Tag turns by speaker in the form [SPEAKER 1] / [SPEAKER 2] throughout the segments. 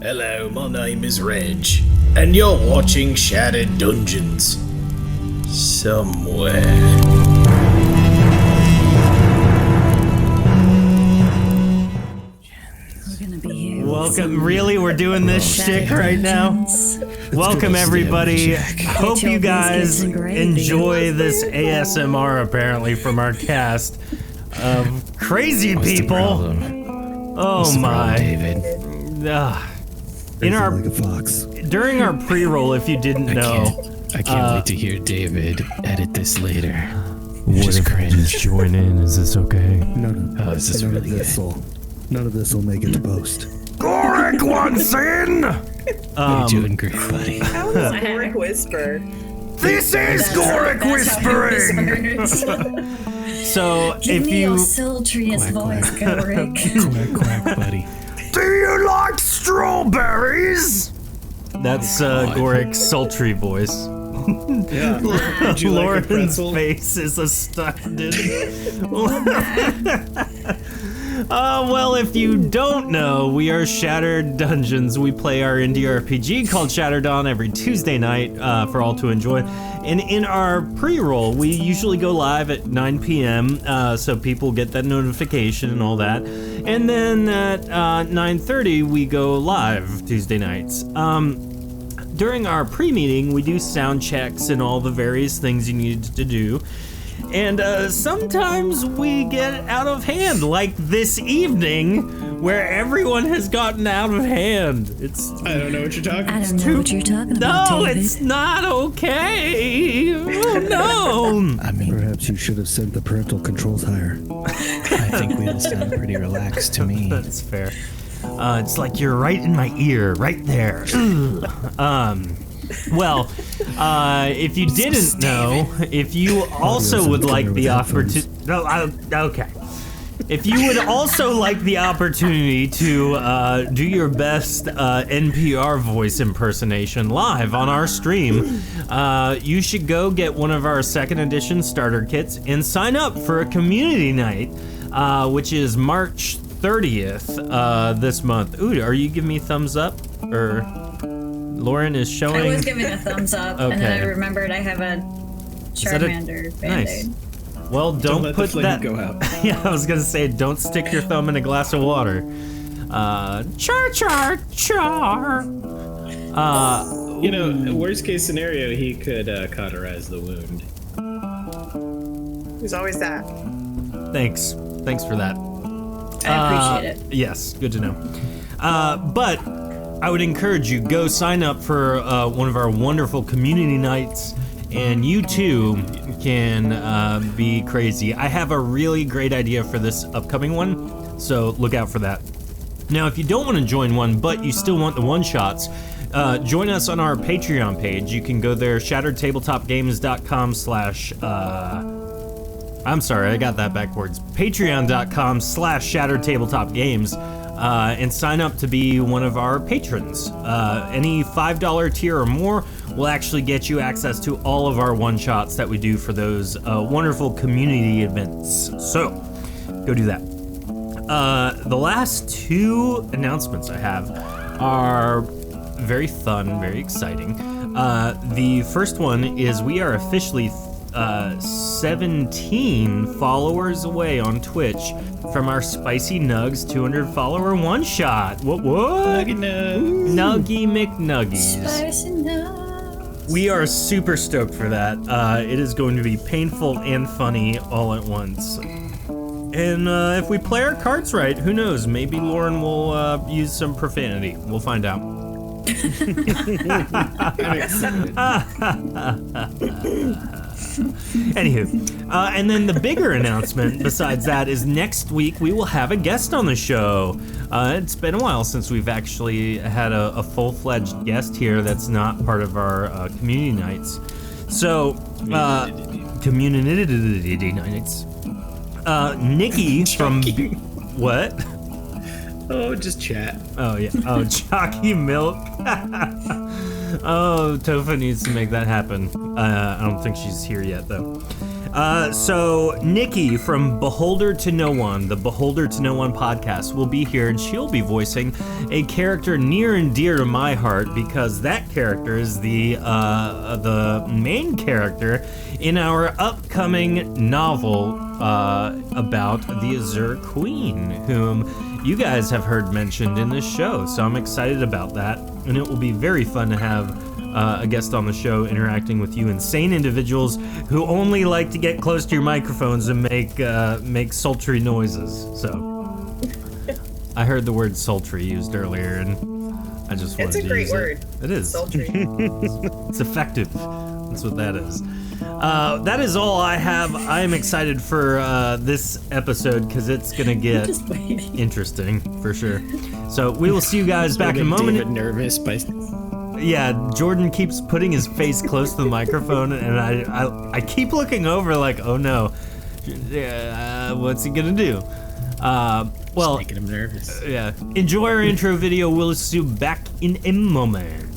[SPEAKER 1] Hello, my name is Reg, and you're watching Shattered Dungeons. Somewhere.
[SPEAKER 2] Welcome, really? We're doing this shtick right now? Welcome, everybody. Hope you guys enjoy this ASMR, apparently, from our cast of crazy people. Oh my.
[SPEAKER 3] David?
[SPEAKER 4] Like a fox.
[SPEAKER 2] During our pre-roll, if you didn't know...
[SPEAKER 3] I can't wait to hear David edit this later.
[SPEAKER 2] What if I just join in? Is this okay?
[SPEAKER 4] No.
[SPEAKER 3] Oh, this is really good.
[SPEAKER 4] None of this will make it to post.
[SPEAKER 2] Goric wants in!
[SPEAKER 3] You're doing great, buddy.
[SPEAKER 5] How is Goric Whisper?
[SPEAKER 2] This is Goric Whispering! So,
[SPEAKER 6] Give
[SPEAKER 2] if
[SPEAKER 6] me
[SPEAKER 2] you...
[SPEAKER 6] your sultriest voice, Goric.
[SPEAKER 3] Quack, quack, buddy.
[SPEAKER 2] Do you like strawberries? That's Goric's sultry voice.
[SPEAKER 1] Yeah. Would you like a
[SPEAKER 2] Lauren's
[SPEAKER 1] pretzel?
[SPEAKER 2] face is astounded. Well, if you don't know, we are Shattered Dungeons. We play our indie RPG called Shattered Dawn every Tuesday night for all to enjoy. And in our pre-roll, we usually go live at 9 p.m. So people get that notification and all that. And then at 9:30, we go live Tuesday nights. During our pre-meeting, we do sound checks and all the various things you need to do. And sometimes we get out of hand, like this evening, where everyone has gotten out of hand.
[SPEAKER 1] I don't know what you're talking
[SPEAKER 6] I don't know what you're talking about,
[SPEAKER 2] No,
[SPEAKER 6] David.
[SPEAKER 2] it's not okay. Oh, no.
[SPEAKER 3] I mean,
[SPEAKER 4] Perhaps you should have sent the parental controls higher.
[SPEAKER 3] I think we all sound pretty relaxed to me.
[SPEAKER 2] That's fair. It's like you're right in my ear, right there. Well, if you didn't know, if you also would like the opportunity... Okay. If you would also like the opportunity to do your best NPR voice impersonation live on our stream, you should go get one of our second edition starter kits and sign up for a community night, which is March 30th this month. Ooh, are you giving me thumbs up? Or Lauren is showing...
[SPEAKER 6] I was giving a thumbs up, and then I remembered I have a Charmander Band-Aid.
[SPEAKER 2] Nice. Well, don't
[SPEAKER 1] let
[SPEAKER 2] put
[SPEAKER 1] the flame
[SPEAKER 2] that...
[SPEAKER 1] go out.
[SPEAKER 2] Yeah, I was gonna say, don't stick your thumb in a glass of water. Char.
[SPEAKER 1] Worst case scenario, he could cauterize the wound.
[SPEAKER 5] There's always that.
[SPEAKER 2] Thanks for that.
[SPEAKER 6] I appreciate it.
[SPEAKER 2] Yes, good to know. But I would encourage you, go sign up for one of our wonderful community nights, and you too can be crazy. I have a really great idea for this upcoming one, so look out for that. Now, if you don't want to join one, but you still want the one-shots, join us on our Patreon page. You can go there, shatteredtabletopgames.com/ I'm sorry, I got that backwards. Patreon.com/shatteredtabletopgames and sign up to be one of our patrons. Any $5 tier or more will actually get you access to all of our one-shots that we do for those wonderful community events. So, go do that. The last two announcements I have are very fun, very exciting. The first one is we are officially 17 followers away on Twitch from our Spicy Nugs 200 follower one shot. What? Nuggy McNuggies.
[SPEAKER 6] Spicy nuts.
[SPEAKER 2] We are super stoked for that. It is going to be painful and funny all at once. And if we play our cards right, who knows? Maybe Lauren will use some profanity. We'll find out. Anywho, and then the bigger announcement besides that is next week we will have a guest on the show. It's been a while since we've actually had a full-fledged guest here that's not part of our community nights. So, community nights. Nikki from... What?
[SPEAKER 1] Oh, just chat.
[SPEAKER 2] Oh, yeah. Oh, Chalky Milk. Oh, Tofa needs to make that happen. I don't think she's here yet, though. So Nikki from Beholder to No One, the Beholder to No One podcast, will be here, and she'll be voicing a character near and dear to my heart because that character is the main character in our upcoming novel about the Azure Queen, whom you guys have heard mentioned in this show. So I'm excited about that, and it will be very fun to have a guest on the show interacting with you insane individuals who only like to get close to your microphones and make sultry noises. So I heard the word sultry used earlier, and I just wanted to use it.
[SPEAKER 5] It's a great word.
[SPEAKER 2] It is.
[SPEAKER 5] Sultry.
[SPEAKER 2] It's effective. That's what that is. That is all I have. I am excited for this episode because it's gonna get interesting for sure. So we will see you guys back in a moment.
[SPEAKER 3] David nervous by.
[SPEAKER 2] Yeah, Jordan keeps putting his face close to the microphone, and I keep looking over like, oh no, what's he gonna do? Well,
[SPEAKER 3] Just making him nervous.
[SPEAKER 2] Yeah. Enjoy our intro video. We'll see you back in a moment.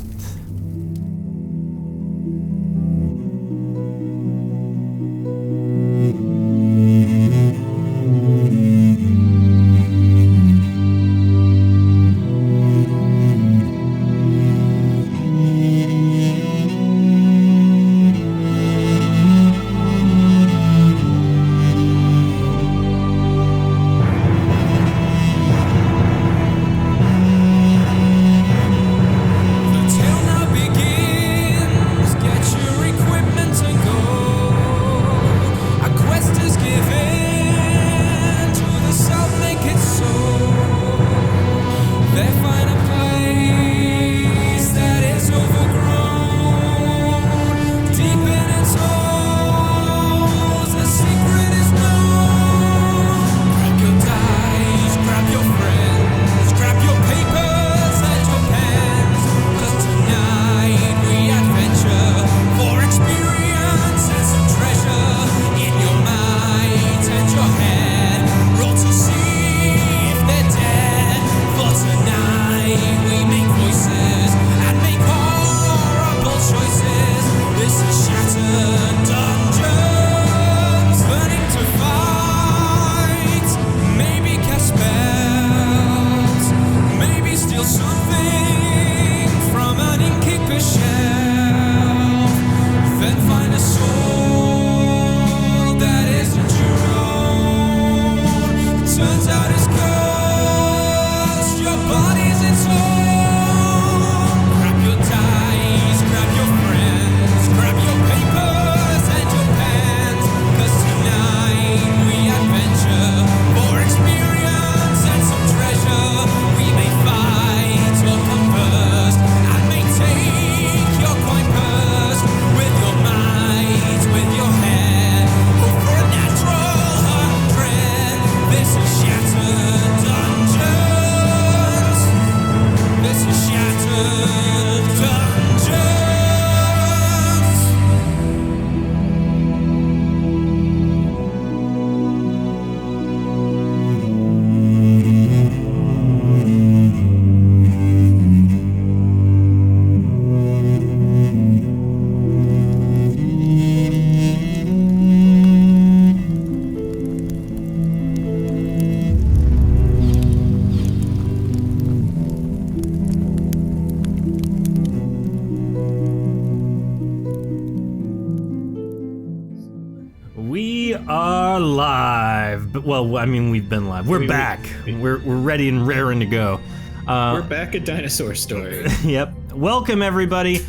[SPEAKER 2] We are live. Well, I mean, we've been live. We're back. We're ready and raring to go.
[SPEAKER 3] We're back at Dinosaur Story.
[SPEAKER 2] Yep. Welcome, everybody.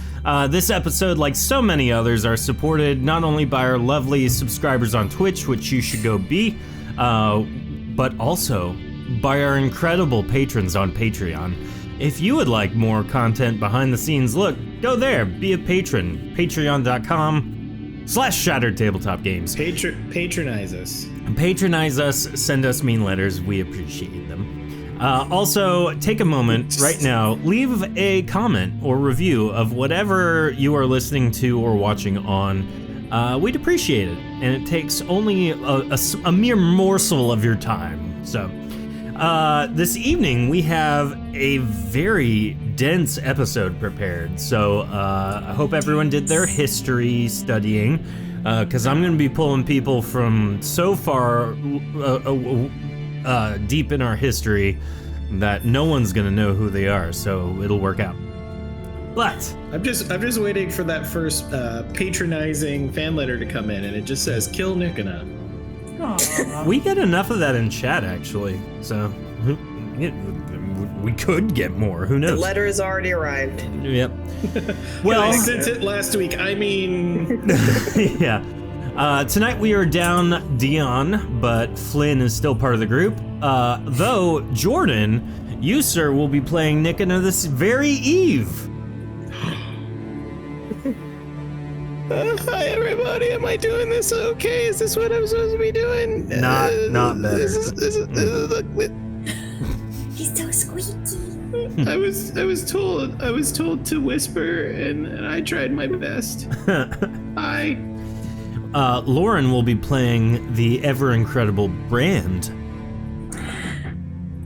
[SPEAKER 2] This episode, like so many others, are supported not only by our lovely subscribers on Twitch, which you should go be, but also by our incredible patrons on Patreon. If you would like more content behind the scenes, look, go there, be a patron. Patreon.com/Shattered Tabletop Games.
[SPEAKER 3] Patronize us.
[SPEAKER 2] Patronize us, send us mean letters, we appreciate them. Also, take a moment right now, leave a comment or review of whatever you are listening to or watching on. We'd appreciate it, and it takes only a mere morsel of your time. So, this evening we have a very dense episode prepared. So, I hope everyone did their history studying. because I'm going to be pulling people from so far deep in our history that no one's going to know who they are, so it'll work out. But
[SPEAKER 7] I'm just waiting for that first patronizing fan letter to come in, and it just says "Kill Nikona."
[SPEAKER 2] we get enough of that in chat, actually, so we could get more. Who knows?
[SPEAKER 5] The letter has already arrived.
[SPEAKER 2] Yep. Well,
[SPEAKER 7] I sent it last week. I mean,
[SPEAKER 2] yeah. Tonight we are down Dion, but Flynn is still part of the group. Though Jordan, you sir will be playing Nikona this very eve.
[SPEAKER 7] hi everybody. Am I doing this okay? Is this what I'm supposed to be doing?
[SPEAKER 2] Not better.
[SPEAKER 6] He's so squeaky.
[SPEAKER 7] I was told to whisper, and I tried my best. Hi.
[SPEAKER 2] Lauren will be playing the ever incredible Brand.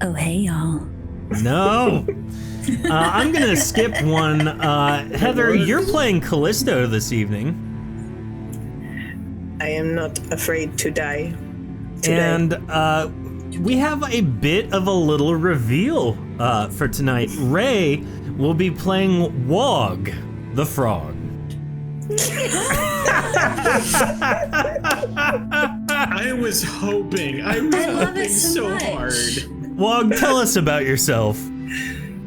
[SPEAKER 6] Oh, hey, y'all.
[SPEAKER 2] No. I'm gonna skip one. Heather, you're playing Callisto this evening.
[SPEAKER 5] I am not afraid to die.
[SPEAKER 2] And we have a bit of a little reveal for tonight. Ray will be playing Wog, the frog.
[SPEAKER 7] I was hoping so hard.
[SPEAKER 2] Wog, tell us about yourself.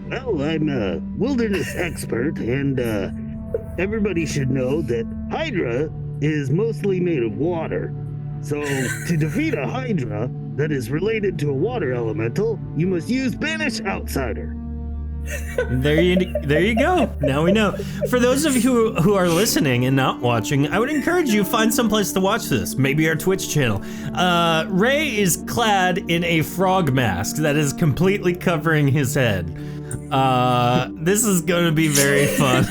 [SPEAKER 8] Well, I'm a wilderness expert, and everybody should know that Hydra is mostly made of water. So, to defeat a Hydra that is related to a water elemental, you must use Banish Outsider.
[SPEAKER 2] There you go. Now we know. For those of you who are listening and not watching, I would encourage you to find someplace to watch this. Maybe our Twitch channel. Ray is clad in a frog mask that is completely covering his head. This is going to be very fun.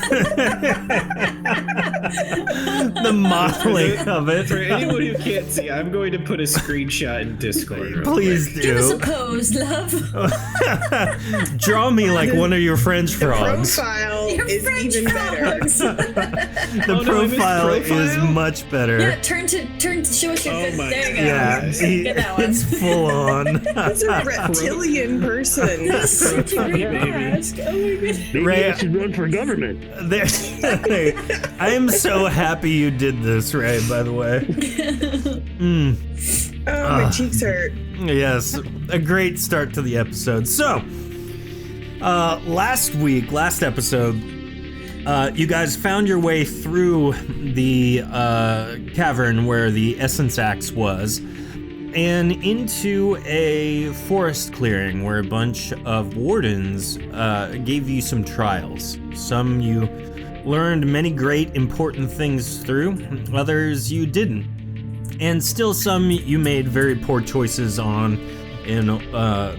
[SPEAKER 2] The modeling of it.
[SPEAKER 7] For anyone who can't see, I'm going to put a screenshot in Discord.
[SPEAKER 2] Please do.
[SPEAKER 6] Give us a pose, love.
[SPEAKER 2] Draw me like one of your French frogs.
[SPEAKER 5] The profile
[SPEAKER 6] Your
[SPEAKER 5] is
[SPEAKER 6] French
[SPEAKER 5] even better.
[SPEAKER 6] frogs.
[SPEAKER 2] The profile is much better.
[SPEAKER 6] Yeah, turn to show us your
[SPEAKER 7] Oh
[SPEAKER 6] good.
[SPEAKER 7] my
[SPEAKER 6] There you go.
[SPEAKER 2] Yeah,
[SPEAKER 6] Get that one.
[SPEAKER 2] it's full on.
[SPEAKER 5] He's a reptilian person.
[SPEAKER 6] Such a great mask. Oh my goodness.
[SPEAKER 8] Maybe
[SPEAKER 2] Ray,
[SPEAKER 8] I should run for government.
[SPEAKER 2] I am so happy you did this, Ray, by the way.
[SPEAKER 5] Oh, my cheeks hurt.
[SPEAKER 2] Yes, a great start to the episode. So, last episode, you guys found your way through the cavern where the essence axe was, and into a forest clearing where a bunch of wardens gave you some trials. Some you learned many great important things through, others you didn't. And still some you made very poor choices on and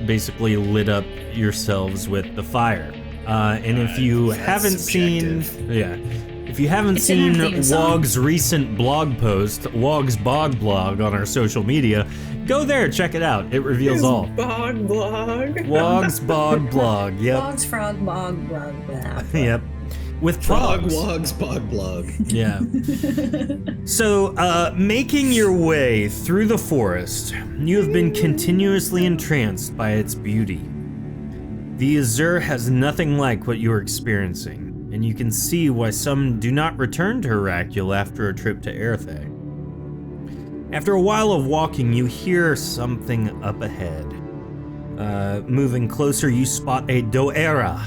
[SPEAKER 2] basically lit up yourselves with the fire. And if you haven't seen Wog's recent blog post, Wog's Bog blog on our social media, go there, check it out. It reveals all.
[SPEAKER 5] Bog blog.
[SPEAKER 2] Wog's Bog blog, yep.
[SPEAKER 6] Bog's frog, bog, bog, blah.
[SPEAKER 2] Yep. With
[SPEAKER 7] Frog
[SPEAKER 2] frogs.
[SPEAKER 7] Wogs Bog Blog.
[SPEAKER 2] Yeah. So, making your way through the forest, you have been continuously entranced by its beauty. The Azure has nothing like what you are experiencing, and you can see why some do not return to Heracule after a trip to Earthay. After a while of walking, you hear something up ahead. Moving closer, you spot a doera,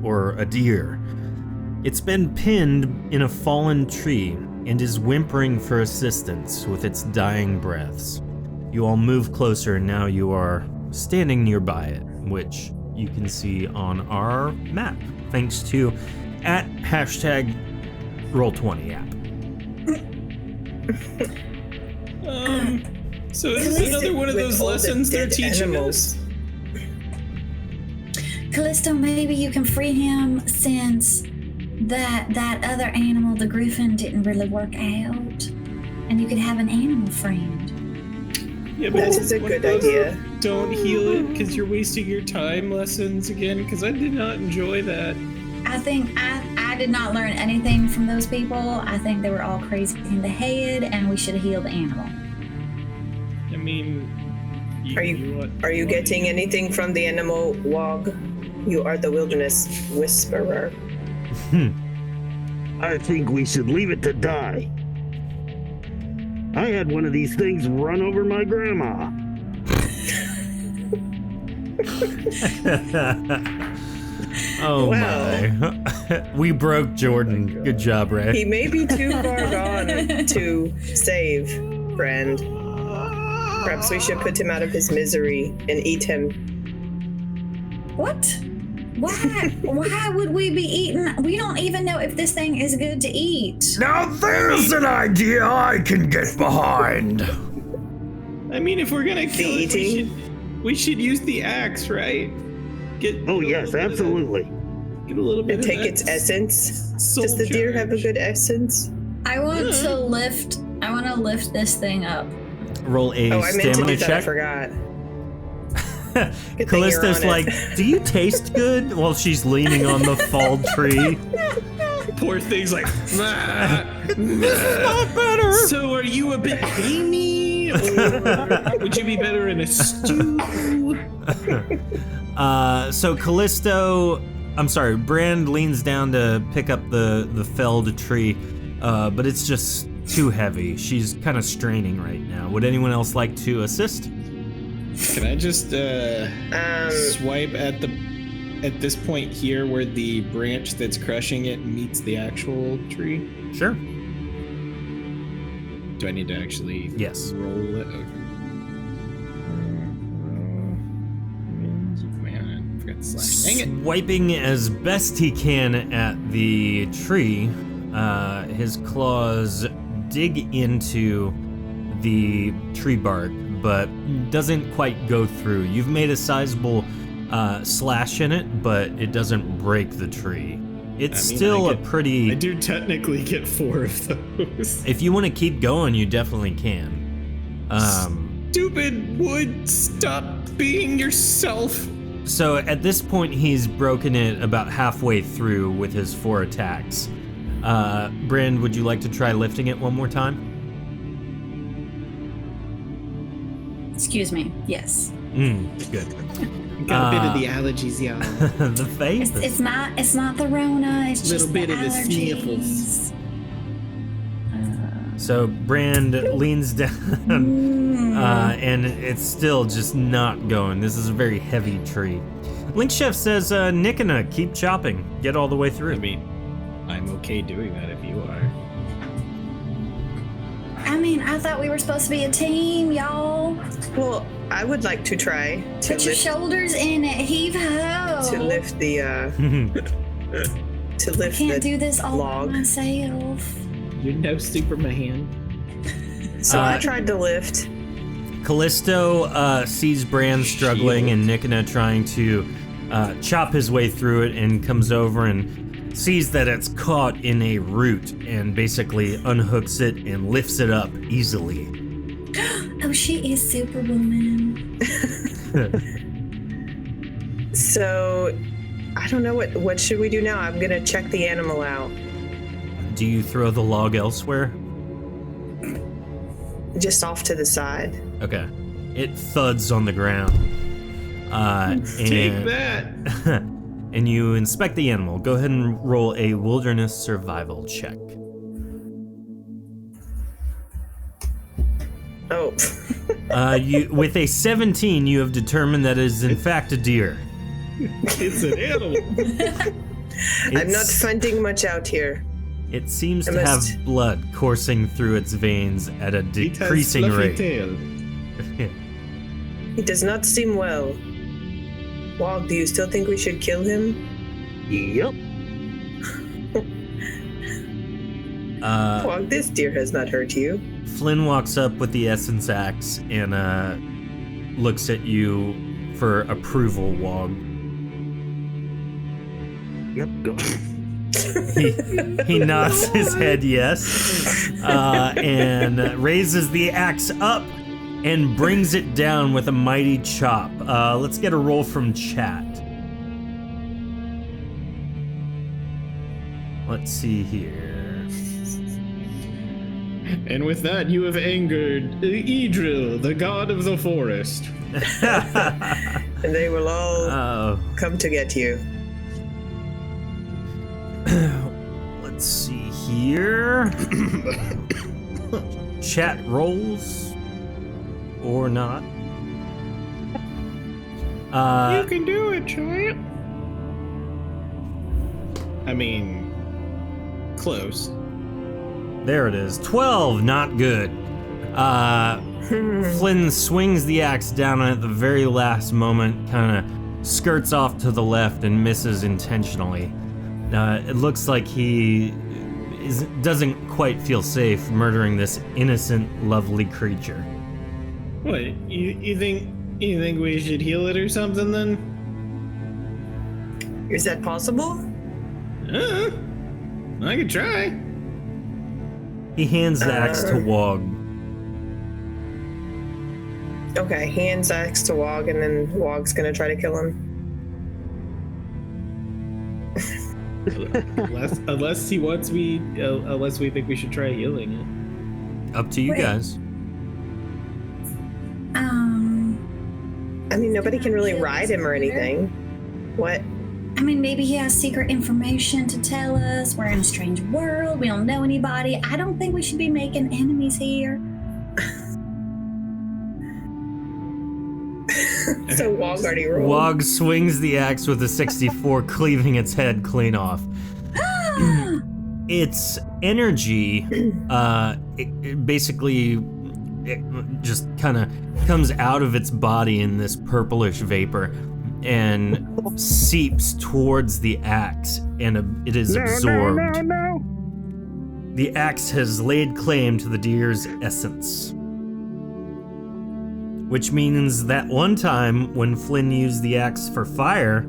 [SPEAKER 2] or a deer. It's been pinned in a fallen tree and is whimpering for assistance with its dying breaths. You all move closer and now you are standing nearby it, which you can see on our map, thanks to @Roll20 app.
[SPEAKER 7] So is this another one of those lessons they're teaching us?
[SPEAKER 6] Callisto, maybe you can free him since that other animal, the griffin, didn't really work out. And you could have an animal friend.
[SPEAKER 7] Yeah, but
[SPEAKER 5] That is a good idea.
[SPEAKER 7] Don't heal it because you're wasting your time lessons again, because I did not enjoy that.
[SPEAKER 6] I think I did not learn anything from those people. I think they were all crazy in the head, and we should have healed the animal.
[SPEAKER 7] I mean,
[SPEAKER 5] Are you getting anything from the animal, Wog? You are the wilderness whisperer.
[SPEAKER 8] I think we should leave it to die. I had one of these things run over my grandma.
[SPEAKER 2] Oh
[SPEAKER 5] Well.
[SPEAKER 2] my. We broke Jordan. Good job, Ray.
[SPEAKER 5] He may be too far gone to save, friend. Perhaps we should put him out of his misery and eat him.
[SPEAKER 6] What? Why would we be eating? We don't even know if this thing is good to eat.
[SPEAKER 1] Now there's an idea I can get behind.
[SPEAKER 7] I mean, if we're gonna kill it,
[SPEAKER 5] eating?
[SPEAKER 7] we should use the axe, right?
[SPEAKER 8] Oh yes, absolutely.
[SPEAKER 7] Get a little bit
[SPEAKER 5] And
[SPEAKER 7] of
[SPEAKER 5] take
[SPEAKER 7] that
[SPEAKER 5] its essence.
[SPEAKER 7] soul
[SPEAKER 5] Does the deer have a
[SPEAKER 7] charge.
[SPEAKER 5] good essence?
[SPEAKER 6] I want to lift this thing up.
[SPEAKER 2] Roll a
[SPEAKER 5] Oh, I meant to
[SPEAKER 2] stamina
[SPEAKER 5] do that. I
[SPEAKER 2] check.
[SPEAKER 5] forgot. Good thing
[SPEAKER 2] Callista's
[SPEAKER 5] you're on
[SPEAKER 2] like,
[SPEAKER 5] it.
[SPEAKER 2] do you taste good? While she's leaning on the fall tree.
[SPEAKER 7] Poor thing's like,
[SPEAKER 2] Not better.
[SPEAKER 7] so are you a bit gamey? Or would you be better in a stew?
[SPEAKER 2] So Callisto, I'm sorry, Brand leans down to pick up the felled tree, but it's just too heavy. She's kind of straining right now. Would anyone else like to assist?
[SPEAKER 7] Can I just swipe at this point here where the branch that's crushing it meets the actual tree?
[SPEAKER 2] Sure.
[SPEAKER 7] Do I need to actually
[SPEAKER 2] Yes.
[SPEAKER 7] roll it? Okay. Man, I forgot to slide. Dang it.
[SPEAKER 2] Swiping as best he can at the tree, his claws dig into the tree bark, but doesn't quite go through. You've made a sizable slash in it, but it doesn't break the tree. It's still a pretty...
[SPEAKER 7] I do technically get 4 of those.
[SPEAKER 2] If you want to keep going, you definitely can.
[SPEAKER 7] Stupid wood, stop being yourself.
[SPEAKER 2] So at this point, he's broken it about halfway through with his 4 attacks. Brand, would you like to try lifting it one more time?
[SPEAKER 6] Excuse me. Yes.
[SPEAKER 2] Good.
[SPEAKER 7] Got a bit of the allergies, y'all.
[SPEAKER 2] The face.
[SPEAKER 6] It's not the Rona. It's
[SPEAKER 7] Little
[SPEAKER 6] just
[SPEAKER 7] bit
[SPEAKER 6] the
[SPEAKER 7] of the
[SPEAKER 6] allergies.
[SPEAKER 2] So Brand leans down, and it's still just not going. This is a very heavy tree. Link Chef says, Nikina, keep chopping. Get all the way through.
[SPEAKER 7] I mean, I'm okay doing that if you are.
[SPEAKER 6] I mean, I thought we were supposed to be a team, y'all.
[SPEAKER 5] Well, I would like to try to
[SPEAKER 6] Put your
[SPEAKER 5] lift,
[SPEAKER 6] shoulders in it. Heave ho.
[SPEAKER 5] to lift the to lift
[SPEAKER 6] Can't
[SPEAKER 5] the
[SPEAKER 6] do this all
[SPEAKER 5] log.
[SPEAKER 6] by myself.
[SPEAKER 7] You're no Superman.
[SPEAKER 5] So I tried to lift.
[SPEAKER 2] Callisto sees Brand struggling and Nikina trying to chop his way through it, and comes over and sees that it's caught in a root and basically unhooks it and lifts it up easily.
[SPEAKER 6] Oh, she is Superwoman.
[SPEAKER 5] So I don't know what should we do now. I'm gonna check the animal out.
[SPEAKER 2] Do you throw the log elsewhere?
[SPEAKER 5] Just off to the side.
[SPEAKER 2] Okay. It thuds on the ground.
[SPEAKER 7] Take
[SPEAKER 2] And,
[SPEAKER 7] that.
[SPEAKER 2] and you inspect the animal. Go ahead and roll a wilderness survival check.
[SPEAKER 5] Oh.
[SPEAKER 2] With a 17, you have determined that it is in fact a deer.
[SPEAKER 7] It's an animal.
[SPEAKER 5] I'm not
[SPEAKER 2] It's-
[SPEAKER 5] finding much out here.
[SPEAKER 2] It seems
[SPEAKER 5] I
[SPEAKER 2] to
[SPEAKER 5] must-
[SPEAKER 2] have blood coursing through its veins at a
[SPEAKER 7] It has
[SPEAKER 2] decreasing
[SPEAKER 7] fluffy
[SPEAKER 2] rate.
[SPEAKER 7] tail.
[SPEAKER 5] He does not seem well. Wog, do you still think we should kill him?
[SPEAKER 8] Yep.
[SPEAKER 5] Wog, this deer has not hurt you.
[SPEAKER 2] Flynn walks up with the essence axe and looks at you for approval, Wog.
[SPEAKER 8] Yep. Go.
[SPEAKER 2] He nods his head yes, and raises the axe up and brings it down with a mighty chop. Let's get a roll from chat. Let's see here.
[SPEAKER 7] And with that, you have angered Idril, the god of the forest.
[SPEAKER 5] And they will all come to get you.
[SPEAKER 2] Let's see here. Chat rolls or not.
[SPEAKER 7] You can do it, giant. I mean, close.
[SPEAKER 2] There it is. 12, not good. Flynn swings the axe down at the very last moment, kind of skirts off to the left and misses intentionally. It looks like he doesn't quite feel safe murdering this innocent, lovely creature.
[SPEAKER 7] What? You think we should heal it or something then?
[SPEAKER 5] Is that possible?
[SPEAKER 7] I could try.
[SPEAKER 2] He hands the axe to Wog.
[SPEAKER 5] Okay, hands axe to Wog, and then Wog's gonna try to kill him.
[SPEAKER 7] unless he wants me, unless we think we should try healing it.
[SPEAKER 2] Up to you guys.
[SPEAKER 5] I mean, nobody can really ride him or anything. What?
[SPEAKER 6] I mean, maybe he has secret information to tell us. We're in a strange world. We don't know anybody. I don't think we should be making enemies here.
[SPEAKER 5] So Wog already rolled.
[SPEAKER 2] Wog swings the axe with a 64, cleaving its head clean off. Its energy, it basically just kind of comes out of its body in this purplish vapor and seeps towards the axe, and it is absorbed.
[SPEAKER 8] No.
[SPEAKER 2] The axe has laid claim to the deer's essence. Which means that one time when Flynn used the axe for fire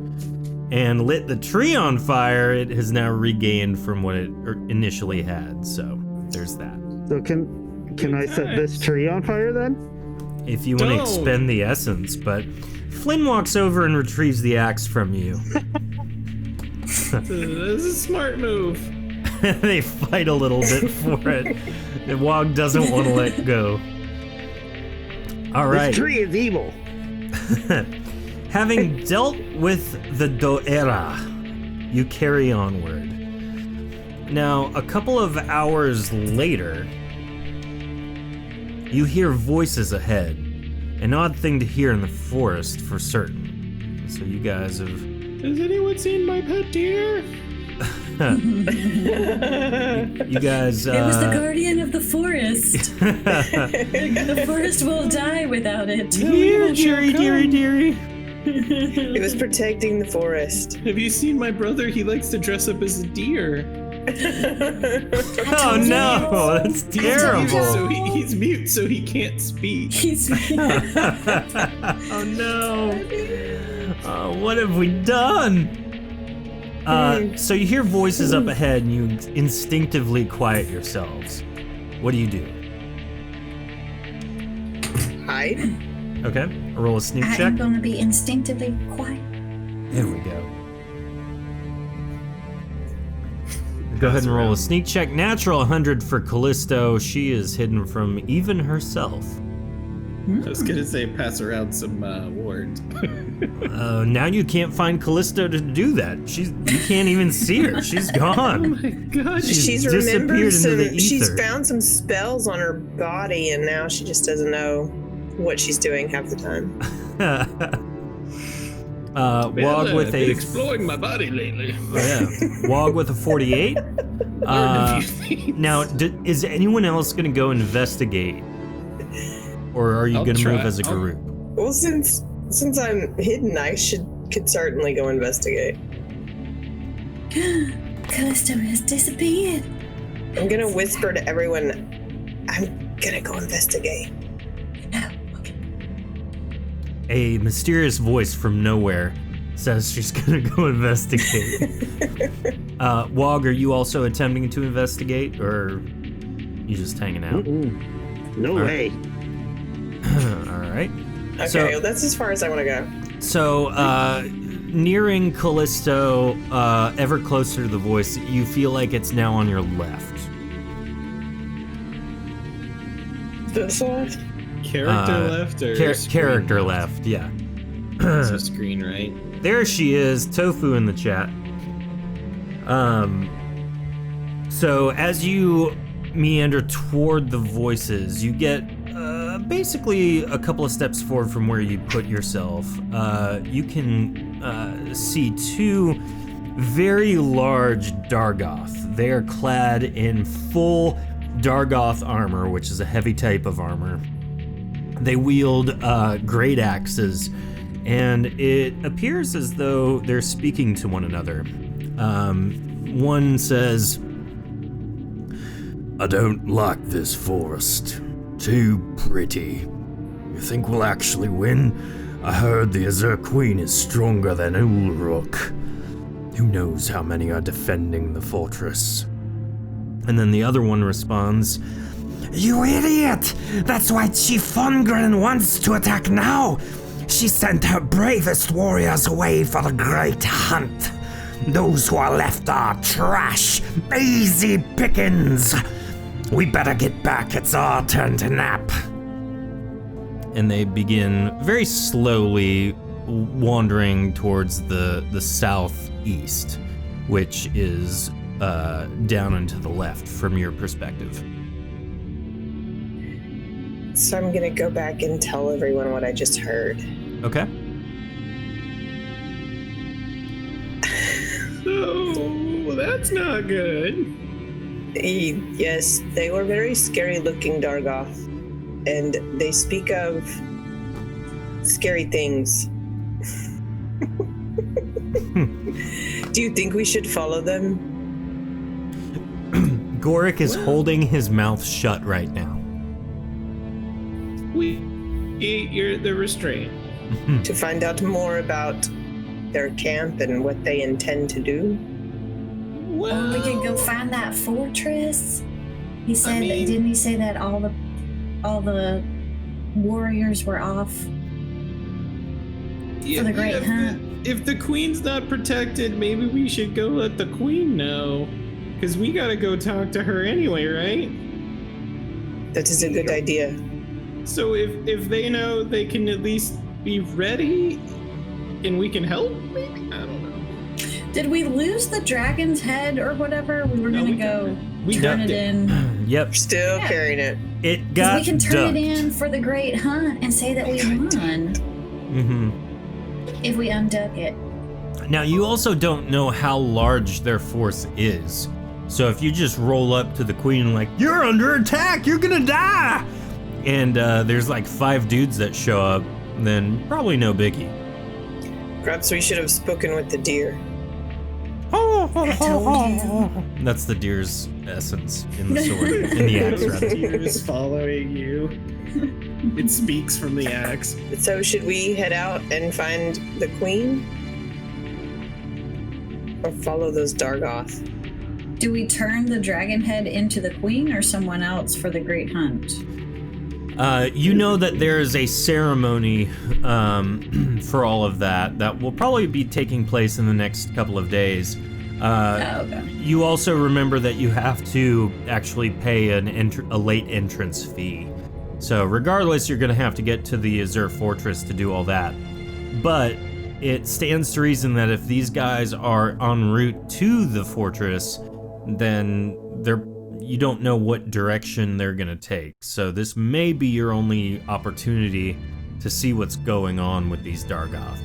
[SPEAKER 2] and lit the tree on fire, it has now regained from what it initially had. So there's that.
[SPEAKER 8] So can I set this tree on fire then?
[SPEAKER 2] If you want to expend the essence, but Flynn walks over and retrieves the axe from you.
[SPEAKER 7] This is a smart move.
[SPEAKER 2] They fight a little bit for it. And Wog doesn't want to let go. All right.
[SPEAKER 8] This tree is evil.
[SPEAKER 2] Having dealt with the Doera, you carry onward. Now, a couple of hours later, you hear voices ahead. An odd thing to hear in the forest for certain. So you guys have...
[SPEAKER 7] Has anyone seen my pet deer?
[SPEAKER 2] You guys...
[SPEAKER 6] It was the guardian of the forest. The forest will die without it.
[SPEAKER 2] Dear, dearie.
[SPEAKER 5] It was protecting the forest.
[SPEAKER 7] Have you seen my brother? He likes to dress up as a deer.
[SPEAKER 2] Oh no, that's terrible.
[SPEAKER 7] So he's mute, so he can't speak.
[SPEAKER 6] He's mute.
[SPEAKER 2] Oh no. What have we done? So you hear voices up ahead and you instinctively quiet yourselves. What do you do?
[SPEAKER 5] Hide.
[SPEAKER 2] Okay, roll a sneak check.
[SPEAKER 6] I'm gonna be instinctively quiet.
[SPEAKER 2] There we go. Go ahead and roll a sneak check. Natural 100 for Callisto. She is hidden from even herself.
[SPEAKER 7] I was gonna say pass around some wards.
[SPEAKER 2] Now you can't find Callisto to do that. You can't even see her. She's gone.
[SPEAKER 7] Oh my god.
[SPEAKER 5] She's remembered she's found some spells on her body, and now she just doesn't know what she's doing half the time.
[SPEAKER 2] Wog with
[SPEAKER 7] been exploring my body lately.
[SPEAKER 2] Yeah. Wog with a 48. Now, is anyone else going to go investigate, or are you going to move as a group?
[SPEAKER 5] Well, since I'm hidden, I could certainly go investigate.
[SPEAKER 6] Callisto has disappeared.
[SPEAKER 5] I'm gonna whisper to everyone. I'm gonna go investigate.
[SPEAKER 6] No. Okay.
[SPEAKER 2] A mysterious voice from nowhere says she's gonna go investigate. Wog, are you also attempting to investigate, or you just hanging out?
[SPEAKER 8] No way.
[SPEAKER 2] All right.
[SPEAKER 5] Okay, well, that's as far as I want to go.
[SPEAKER 2] So nearing Callisto, ever closer to the voice, you feel like it's now on your left.
[SPEAKER 5] This left?
[SPEAKER 7] Character left or
[SPEAKER 2] character left, yeah.
[SPEAKER 7] So screen right.
[SPEAKER 2] There she is, Tofu in the chat. So as you meander toward the voices, you get basically a couple of steps forward from where you put yourself. You can see two very large Dargoth. They are clad in full Dargoth armor, which is a heavy type of armor. They wield great axes, and it appears as though they're speaking to one another. One says,
[SPEAKER 1] I don't like this forest. Too pretty. You think we'll actually win? I heard the Azure Queen is stronger than Ulruk. Who knows how many are defending the fortress?
[SPEAKER 2] and then the other one responds,
[SPEAKER 9] You idiot! That's why Chief Fungren wants to attack now! She sent her bravest warriors away for the great hunt. Those who are left are trash, easy pickings. We better get back, it's our turn to nap.
[SPEAKER 2] And they begin very slowly wandering towards the southeast, which is down and to the left from your perspective.
[SPEAKER 5] So I'm gonna go back and tell everyone what I just heard.
[SPEAKER 2] Okay.
[SPEAKER 7] Oh, that's not good.
[SPEAKER 5] Yes, they were very scary looking Dargoth, and they speak of scary things. Do you think we should follow them?
[SPEAKER 2] Gorik is holding his mouth shut right now.
[SPEAKER 7] You're the restraint.
[SPEAKER 5] To find out more about their camp and what they intend to do?
[SPEAKER 6] Well, we could go find that fortress. He said, didn't he say that all the warriors were off for the great hunt?
[SPEAKER 7] If the queen's not protected, maybe we should go let the queen know. Because we gotta go talk to her anyway, right?
[SPEAKER 5] That is a good idea.
[SPEAKER 7] So if they know, they can at least be ready and we can help, maybe? I don't know.
[SPEAKER 6] Did we lose the dragon's head or whatever? We were gonna go turn it in.
[SPEAKER 2] Yep.
[SPEAKER 5] Still carrying it.
[SPEAKER 2] It got
[SPEAKER 6] we can turn
[SPEAKER 2] ducked.
[SPEAKER 6] it in for the great hunt and say that we won.
[SPEAKER 2] Mm-hmm.
[SPEAKER 6] If we unduck it.
[SPEAKER 2] Now, you also don't know how large their force is. So if you just roll up to the queen like, you're under attack, you're gonna die! And there's like 5 dudes that show up, then probably no biggie.
[SPEAKER 5] Perhaps we should have spoken with the deer.
[SPEAKER 6] I told you.
[SPEAKER 2] That's the deer's essence in the sword, in the axe rather.
[SPEAKER 7] The deer is following you. It speaks from the axe.
[SPEAKER 5] So should we head out and find the queen? Or follow those Dargoth?
[SPEAKER 6] Do we turn the dragon head into the queen or someone else for the great hunt?
[SPEAKER 2] You know that there is a ceremony for all of that will probably be taking place in the next couple of days.
[SPEAKER 6] Okay.
[SPEAKER 2] You also remember that you have to actually pay a late entrance fee. So regardless, you're going to have to get to the Azure Fortress to do all that. But it stands to reason that if these guys are en route to the fortress, then you don't know what direction they're gonna take. So this may be your only opportunity to see what's going on with these Dargoth.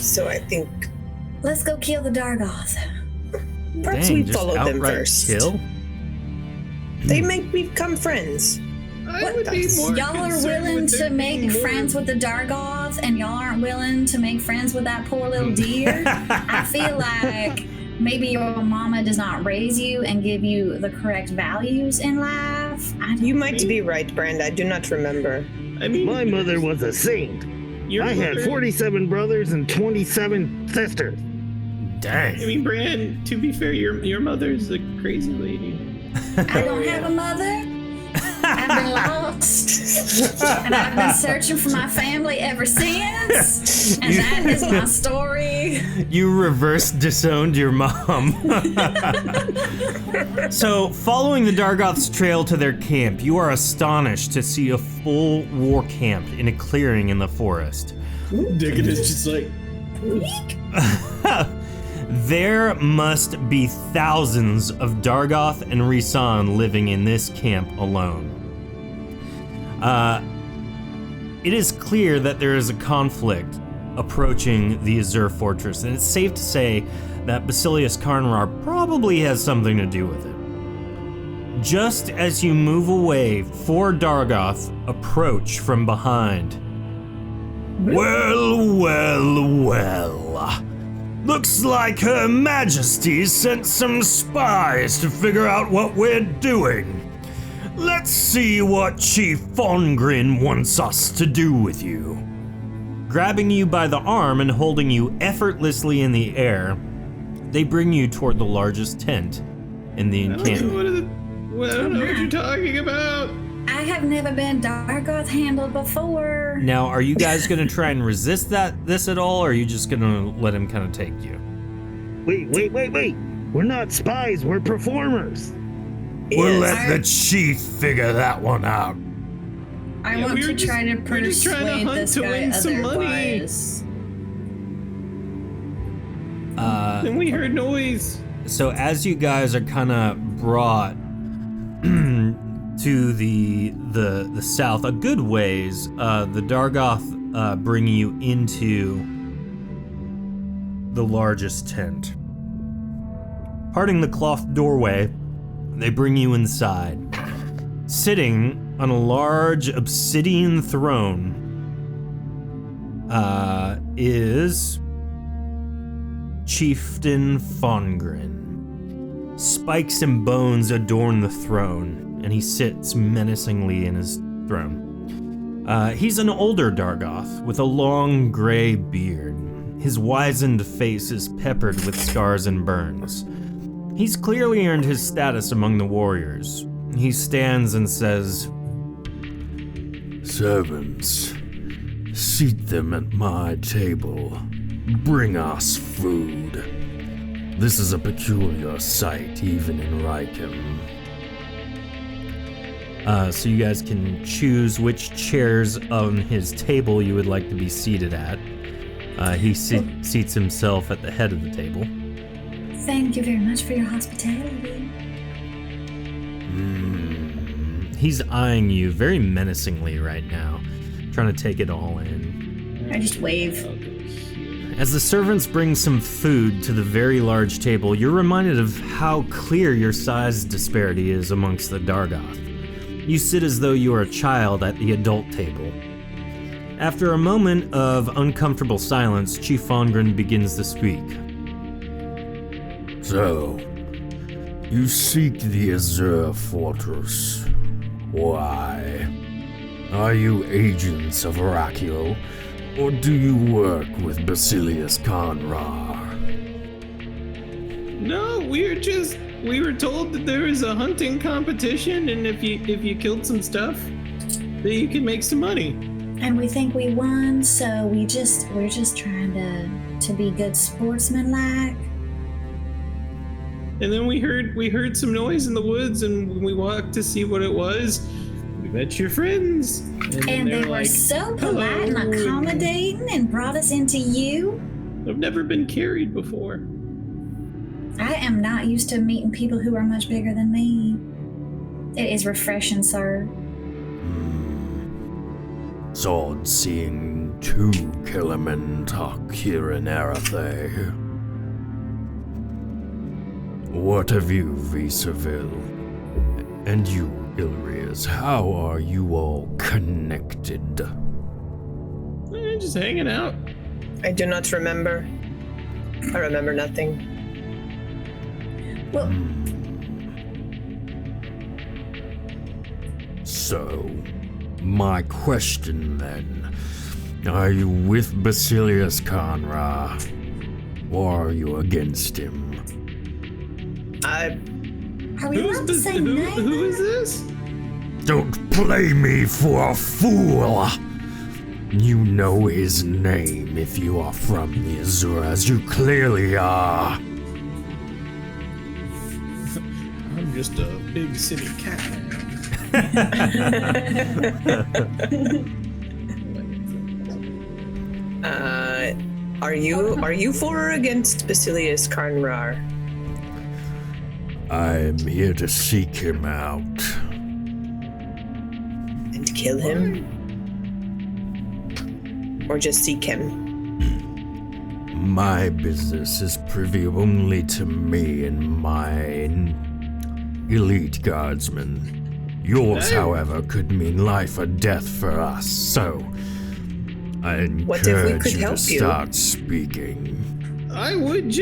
[SPEAKER 5] So I think...
[SPEAKER 6] Let's go kill the Dargoth.
[SPEAKER 5] Perhaps
[SPEAKER 2] Dang,
[SPEAKER 5] we
[SPEAKER 2] just
[SPEAKER 5] follow them
[SPEAKER 2] outright
[SPEAKER 5] first.
[SPEAKER 2] Kill?
[SPEAKER 5] They make me become friends.
[SPEAKER 7] I would be more
[SPEAKER 6] Y'all are
[SPEAKER 7] concerned
[SPEAKER 6] willing
[SPEAKER 7] with
[SPEAKER 6] to
[SPEAKER 7] there
[SPEAKER 6] make
[SPEAKER 7] being more-
[SPEAKER 6] friends with the Dargoth, and y'all aren't willing to make friends with that poor little deer? I feel like maybe your mama does not raise you and give you the correct values in life.
[SPEAKER 5] You might be right, Brand. I do not remember.
[SPEAKER 7] I mean,
[SPEAKER 8] My mother was a saint. I had 47 brothers and 27 sisters.
[SPEAKER 2] Dang.
[SPEAKER 7] I mean, Bran, to be fair, your mother's a crazy lady.
[SPEAKER 6] I don't have a mother. I've been lost, and I've been searching for my family ever since. And that is my story.
[SPEAKER 2] You reverse disowned your mom. So, following the Dargoth's trail to their camp, you are astonished to see a full war camp in a clearing in the forest.
[SPEAKER 7] Dickon is just like...
[SPEAKER 2] There must be thousands of Dargoth and Rhysand living in this camp alone. It is clear that there is a conflict approaching the Azure Fortress, and it's safe to say that Basileus Karnrar probably has something to do with it. Just as you move away, 4 Dargoth approach from behind.
[SPEAKER 1] Well. Looks like Her Majesty sent some spies to figure out what we're doing. Let's see what Chief Fongrin wants us to do with you.
[SPEAKER 2] Grabbing you by the arm and holding you effortlessly in the air, they bring you toward the largest tent in the encampment.
[SPEAKER 7] I don't know what you're talking about.
[SPEAKER 6] I have never been Dargoth handled before.
[SPEAKER 2] Now, are you guys going to try and resist this at all, or are you just going to let him kind of take you?
[SPEAKER 8] Wait. We're not spies, we're performers.
[SPEAKER 1] We'll let the chief figure that one out.
[SPEAKER 6] I want to try to persuade this guy otherwise.
[SPEAKER 7] Then we heard noise.
[SPEAKER 2] So as you guys are kind of brought to the south a good ways, the Dargoth bring you into the largest tent. Parting the cloth doorway, they bring you inside. Sitting on a large obsidian throne is Chieftain Fongrin. Spikes and bones adorn the throne, and he sits menacingly in his throne. He's an older Dargoth with a long gray beard. His wizened face is peppered with scars and burns. He's clearly earned his status among the warriors. He stands and says,
[SPEAKER 1] Servants, seat them at my table. Bring us food. This is a peculiar sight, even in Rykim.
[SPEAKER 2] So you guys can choose which chairs on his table you would like to be seated at. He seats himself at the head of the table.
[SPEAKER 6] Thank you very much for your hospitality.
[SPEAKER 2] He's eyeing you very menacingly right now, trying to take it all in.
[SPEAKER 6] I just wave.
[SPEAKER 2] As the servants bring some food to the very large table, you're reminded of how clear your size disparity is amongst the Dargoth. You sit as though you are a child at the adult table. After a moment of uncomfortable silence, Chief Fongrin begins to speak.
[SPEAKER 1] So, you seek the Azure Fortress. Why? Are you agents of Irregular, or do you work with Basileus Karnrar?
[SPEAKER 7] No, we were told that there was a hunting competition, and if you killed some stuff, that you could make some money.
[SPEAKER 6] And we think we won, so we're just trying to be good sportsmen like.
[SPEAKER 7] And then we heard some noise in the woods, and when we walked to see what it was, we met your friends.
[SPEAKER 6] And they were so polite and accommodating and brought us into you.
[SPEAKER 7] I've never been carried before.
[SPEAKER 6] I am not used to meeting people who are much bigger than me. It is refreshing, sir.
[SPEAKER 1] It's odd seeing 2 Killermen talk here in Arathe. What of you, Visaville? And you, Ilrias, how are you all connected?
[SPEAKER 7] Just hanging out.
[SPEAKER 5] I do not remember. I remember nothing.
[SPEAKER 6] Well,
[SPEAKER 1] So, my question then, are you with Basileus Karnrar, or are you against him?
[SPEAKER 6] are we allowed to say name?
[SPEAKER 7] Who is this?
[SPEAKER 1] Don't play me for a fool! You know his name if you are from the Azura, as you clearly are.
[SPEAKER 7] I'm just a big city cat
[SPEAKER 5] man. Are you for or against Basileus Karnrar?
[SPEAKER 1] I'm here to seek him out.
[SPEAKER 5] And kill him? Or just seek him?
[SPEAKER 1] My business is privy only to me and my elite guardsmen. Yours, however, could mean life or death for us, so I encourage you to start speaking.
[SPEAKER 7] I would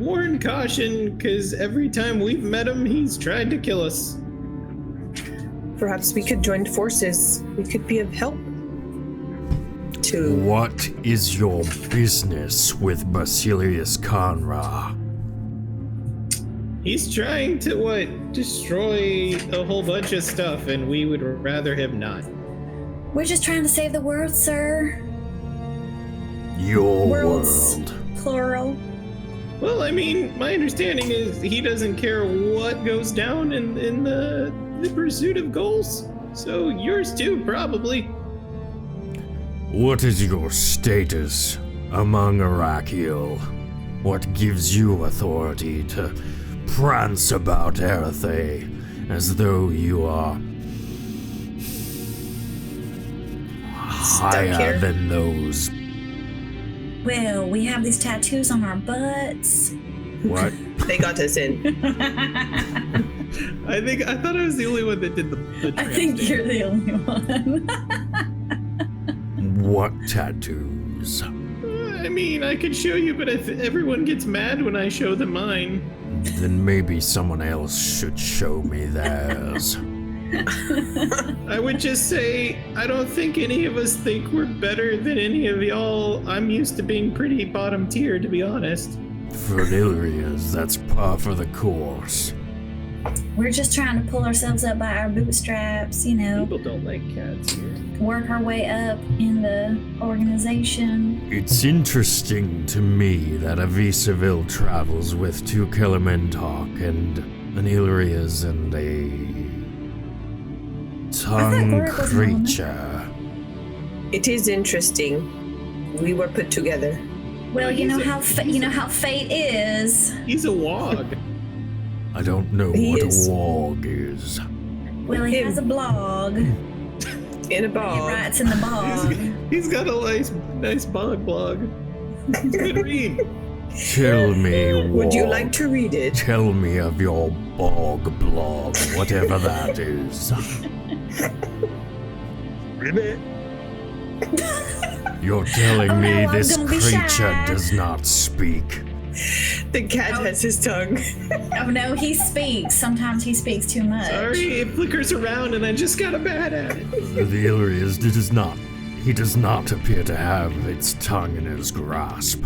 [SPEAKER 7] warn caution, because every time we've met him, he's tried to kill us.
[SPEAKER 5] Perhaps we could join forces. We could be of help.
[SPEAKER 1] What is your business with Basileus Karnrar?
[SPEAKER 7] He's trying to, destroy a whole bunch of stuff, and we would rather him not.
[SPEAKER 6] We're just trying to save the world, sir.
[SPEAKER 1] Your
[SPEAKER 6] Worlds,
[SPEAKER 1] world.
[SPEAKER 6] plural.
[SPEAKER 7] Well, I mean, my understanding is he doesn't care what goes down in the pursuit of goals. So yours too, probably.
[SPEAKER 1] What is your status among Irregular? What gives you authority to prance about Erethe as though you are higher than those?
[SPEAKER 6] Well, we have these tattoos on our butts.
[SPEAKER 1] What?
[SPEAKER 5] They got us in.
[SPEAKER 7] I thought I was the only one that did the
[SPEAKER 6] I think you're the only one.
[SPEAKER 1] What tattoos?
[SPEAKER 7] I mean, I could show you, but if everyone gets mad when I show them mine.
[SPEAKER 1] Then maybe someone else should show me theirs.
[SPEAKER 7] I would just say, I don't think any of us think we're better than any of y'all. I'm used to being pretty bottom tier, to be honest.
[SPEAKER 1] For Illyrians, that's par for the course.
[SPEAKER 6] We're just trying to pull ourselves up by our bootstraps, you know.
[SPEAKER 7] People don't like cats here.
[SPEAKER 6] Work our way up in the organization.
[SPEAKER 1] It's interesting to me that a Visaville travels with 2 Kilimentok and an Illyrias and a tongue creature.
[SPEAKER 5] It is interesting. We were put together.
[SPEAKER 6] Well, you know how fate is.
[SPEAKER 7] He's a wog.
[SPEAKER 1] I don't know what a wog is.
[SPEAKER 6] Well, he has a blog.
[SPEAKER 5] In a bog.
[SPEAKER 6] He writes in the bog.
[SPEAKER 7] He's got a nice bog blog. Good read.
[SPEAKER 1] Tell me,
[SPEAKER 5] would you like to read it?
[SPEAKER 1] Tell me of your bog blog, whatever that is.
[SPEAKER 8] Ribbit.
[SPEAKER 1] You're telling me
[SPEAKER 6] no,
[SPEAKER 1] this
[SPEAKER 6] don't be
[SPEAKER 1] creature
[SPEAKER 6] shy.
[SPEAKER 1] does not speak.
[SPEAKER 5] The cat has his tongue.
[SPEAKER 6] Oh no, he speaks. Sometimes he speaks too much.
[SPEAKER 7] Sorry, it flickers around and I just got a bad at it.
[SPEAKER 1] The Illyrias he does not appear to have its tongue in his grasp.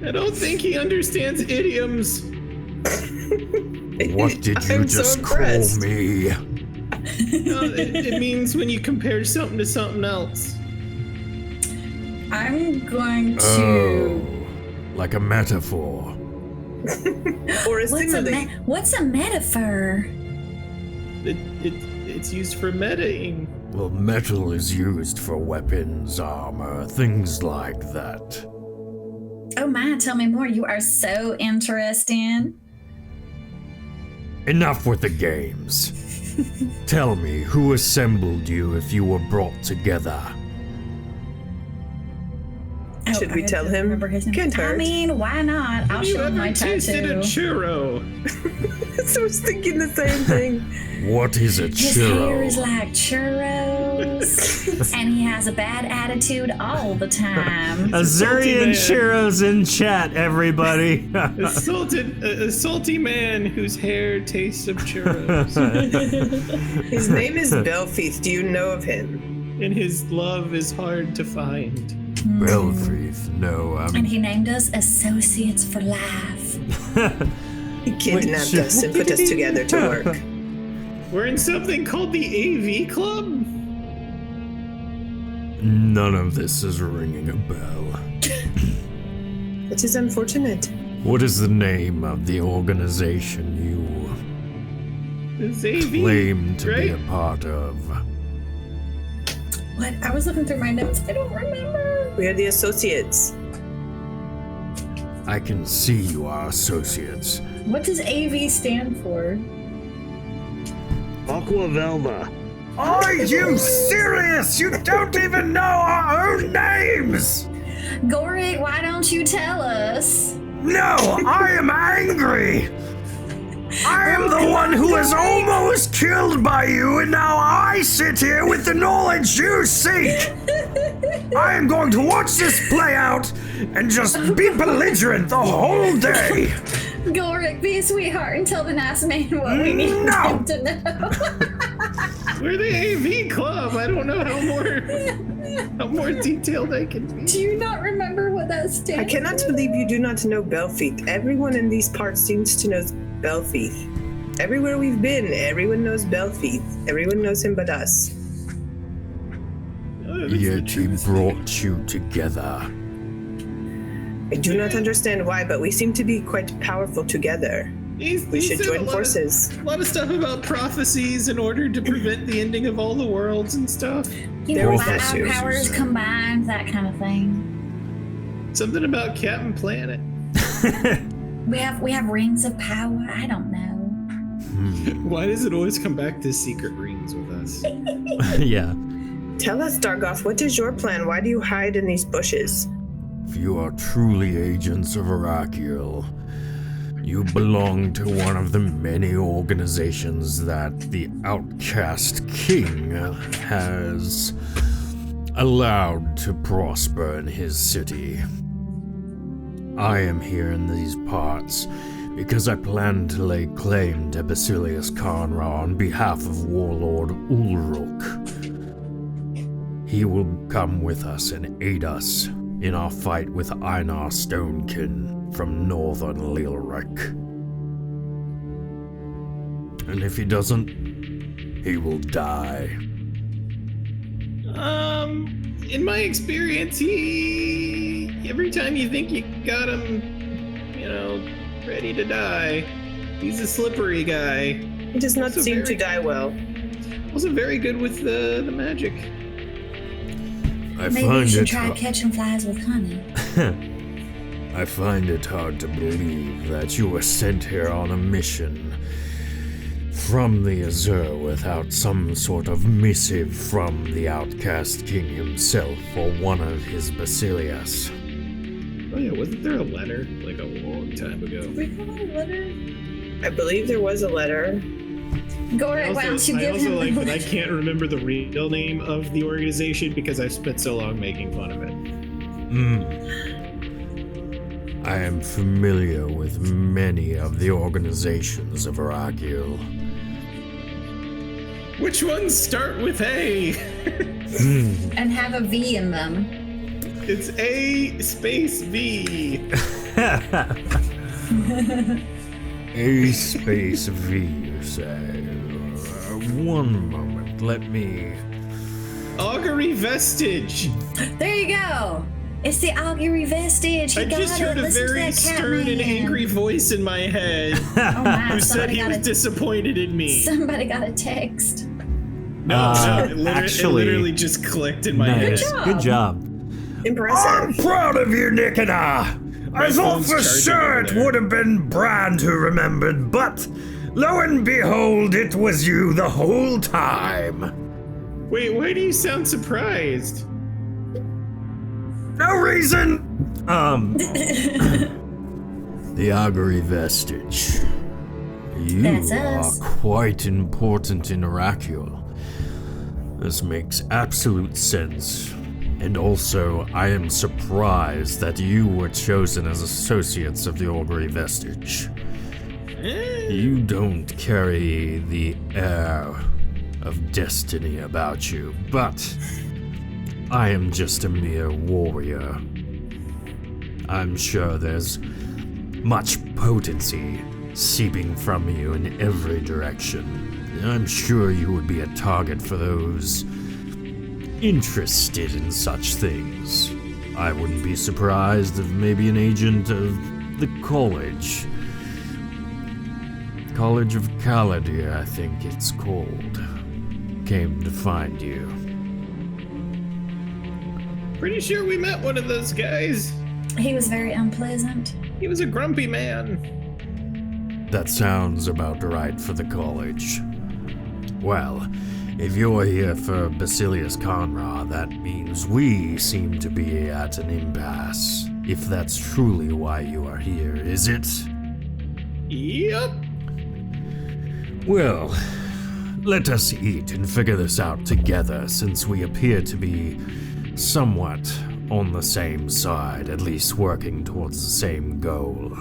[SPEAKER 7] I don't think he understands idioms.
[SPEAKER 1] What did you just call me?
[SPEAKER 7] No, it means when you compare something to something else.
[SPEAKER 6] I'm going to.
[SPEAKER 1] Oh, like a metaphor.
[SPEAKER 5] Or a simile.
[SPEAKER 6] What's a metaphor?
[SPEAKER 7] It's used for metaing.
[SPEAKER 1] Well, metal is used for weapons, armor, things like that.
[SPEAKER 6] Oh my, tell me more. You are so interesting.
[SPEAKER 1] Enough with the games. Tell me, who assembled you if you were brought together?
[SPEAKER 5] Should we tell him? Can't hurt.
[SPEAKER 6] I mean, why not? I'll show him my tattoo.
[SPEAKER 7] Tasted a churro.
[SPEAKER 5] So I was thinking the same thing.
[SPEAKER 1] What is a
[SPEAKER 6] His
[SPEAKER 1] churro?
[SPEAKER 6] hair is like churros, and he has a bad attitude all the time.
[SPEAKER 2] Azurian churros in chat, everybody.
[SPEAKER 7] A salty man whose hair tastes of churros.
[SPEAKER 5] His name is Belfith. Do you know of him?
[SPEAKER 7] And his love is hard to find.
[SPEAKER 1] Belfith, no,
[SPEAKER 6] And he named us associates for life.
[SPEAKER 5] He kidnapped us and put us together to work.
[SPEAKER 7] We're in something called the AV Club?
[SPEAKER 1] None of this is ringing a bell.
[SPEAKER 5] It is unfortunate.
[SPEAKER 1] What is the name of the organization you
[SPEAKER 7] It's AV,
[SPEAKER 1] claim to be
[SPEAKER 7] right?
[SPEAKER 1] a part of?
[SPEAKER 6] What? I was looking through my notes. I don't remember.
[SPEAKER 5] We are the associates.
[SPEAKER 1] I can see you are associates.
[SPEAKER 6] What does AV stand for?
[SPEAKER 8] Aqua Velva.
[SPEAKER 9] Are you serious? You don't even know our own names!
[SPEAKER 6] Gorik, why don't you tell us?
[SPEAKER 9] No, I am angry! I am the one who was almost killed by you, and now I sit here with the knowledge you seek! I am going to watch this play out and just be belligerent the whole day!
[SPEAKER 6] Gorik, be a sweetheart and tell the nice man what we need
[SPEAKER 9] No.
[SPEAKER 6] him to know.
[SPEAKER 7] We're the AV Club. I don't know how more detailed I can be.
[SPEAKER 6] Do you not remember what that stands
[SPEAKER 5] I cannot
[SPEAKER 6] for?
[SPEAKER 5] believe you do not know Belfeath. Everyone in these parts seems to know Belfeath. Everywhere we've been, everyone knows Belfeath. Everyone knows him but us.
[SPEAKER 1] Yet he brought you together.
[SPEAKER 5] I do not understand why, but we seem to be quite powerful together. We should join forces.
[SPEAKER 7] A lot of stuff about prophecies in order to prevent the ending of all the worlds and stuff.
[SPEAKER 6] You
[SPEAKER 5] There
[SPEAKER 6] know,
[SPEAKER 5] was
[SPEAKER 6] by
[SPEAKER 5] that
[SPEAKER 6] our
[SPEAKER 5] too.
[SPEAKER 6] powers combined, that kind of thing.
[SPEAKER 7] Something about Captain Planet.
[SPEAKER 6] We have rings of power. I don't know.
[SPEAKER 7] Why does it always come back to secret rings with us?
[SPEAKER 2] Yeah.
[SPEAKER 5] Tell us, Dargoth, what is your plan? Why do you hide in these bushes?
[SPEAKER 1] If you are truly agents of Arakiel, you belong to one of the many organizations that the outcast king has allowed to prosper in his city. I am here in these parts because I plan to lay claim to Basileus Karnrar on behalf of Warlord Ulruk. He will come with us and aid us in our fight with Einar Stonekin from northern Lilrik. And if he doesn't, he will die.
[SPEAKER 7] In my experience, every time you think you got him, ready to die, he's a slippery guy.
[SPEAKER 5] He does not seem to die well.
[SPEAKER 7] Also very good with the magic.
[SPEAKER 6] Maybe you should try catching flies with honey.
[SPEAKER 1] I find it hard to believe that you were sent here on a mission from the Azure without some sort of missive from the outcast king himself or one of his Basileus.
[SPEAKER 7] Oh yeah, wasn't there a letter like a long time ago?
[SPEAKER 6] We got a letter.
[SPEAKER 5] I believe there was a letter.
[SPEAKER 6] Gorik, why don't you give him the
[SPEAKER 7] like that I
[SPEAKER 6] letter?
[SPEAKER 7] can't remember the real name of the organization because I've spent so long making fun of it.
[SPEAKER 1] I am familiar with many of the organizations of Arakiel.
[SPEAKER 7] Which ones start with A?
[SPEAKER 6] And have a V in them.
[SPEAKER 7] It's A space V.
[SPEAKER 1] A space V, you say? One moment, let me...
[SPEAKER 7] Augury Vestige.
[SPEAKER 6] There you go. It's the augury vestige. He
[SPEAKER 7] I
[SPEAKER 6] got
[SPEAKER 7] just
[SPEAKER 6] it.
[SPEAKER 7] heard a
[SPEAKER 6] Listen to
[SPEAKER 7] very
[SPEAKER 6] that cat
[SPEAKER 7] stern and
[SPEAKER 6] man.
[SPEAKER 7] angry voice in my head
[SPEAKER 6] Oh my!
[SPEAKER 7] who said
[SPEAKER 6] Somebody
[SPEAKER 7] he
[SPEAKER 6] got
[SPEAKER 7] was
[SPEAKER 6] a
[SPEAKER 7] disappointed in me.
[SPEAKER 6] somebody got a text.
[SPEAKER 7] No, it
[SPEAKER 2] actually-
[SPEAKER 7] literally just clicked in my
[SPEAKER 2] Nice.
[SPEAKER 7] head.
[SPEAKER 2] Good job.
[SPEAKER 9] I'm
[SPEAKER 5] Impressive.
[SPEAKER 9] proud of you, Nikita! I thought
[SPEAKER 7] phone's
[SPEAKER 9] for
[SPEAKER 7] charging
[SPEAKER 9] sure
[SPEAKER 7] over
[SPEAKER 9] it
[SPEAKER 7] there.
[SPEAKER 9] would have been Brand who remembered, but lo and behold, it was you the whole time.
[SPEAKER 7] Wait, why do you sound surprised?
[SPEAKER 9] No reason!
[SPEAKER 1] The Augury Vestige. You
[SPEAKER 6] That's
[SPEAKER 1] are
[SPEAKER 6] us.
[SPEAKER 1] quite important in Arakiel. This makes absolute sense. And also, I am surprised that you were chosen as associates of the Augury Vestige. You don't carry the air of destiny about you, but I am just a mere warrior. I'm sure there's much potency seeping from you in every direction. I'm sure you would be a target for those interested in such things. I wouldn't be surprised if maybe an agent of the college. College of Caladir, I think it's called, came to find you.
[SPEAKER 7] Pretty sure we met one of those guys.
[SPEAKER 6] He was very unpleasant.
[SPEAKER 7] He was a grumpy man.
[SPEAKER 1] That sounds about right for the college. Well, if you're here for Basileus Karnrar, that means we seem to be at an impasse. If that's truly why you are here, is it?
[SPEAKER 7] Yep.
[SPEAKER 1] Well, let us eat and figure this out together, since we appear to be somewhat on the same side, at least working towards the same goal.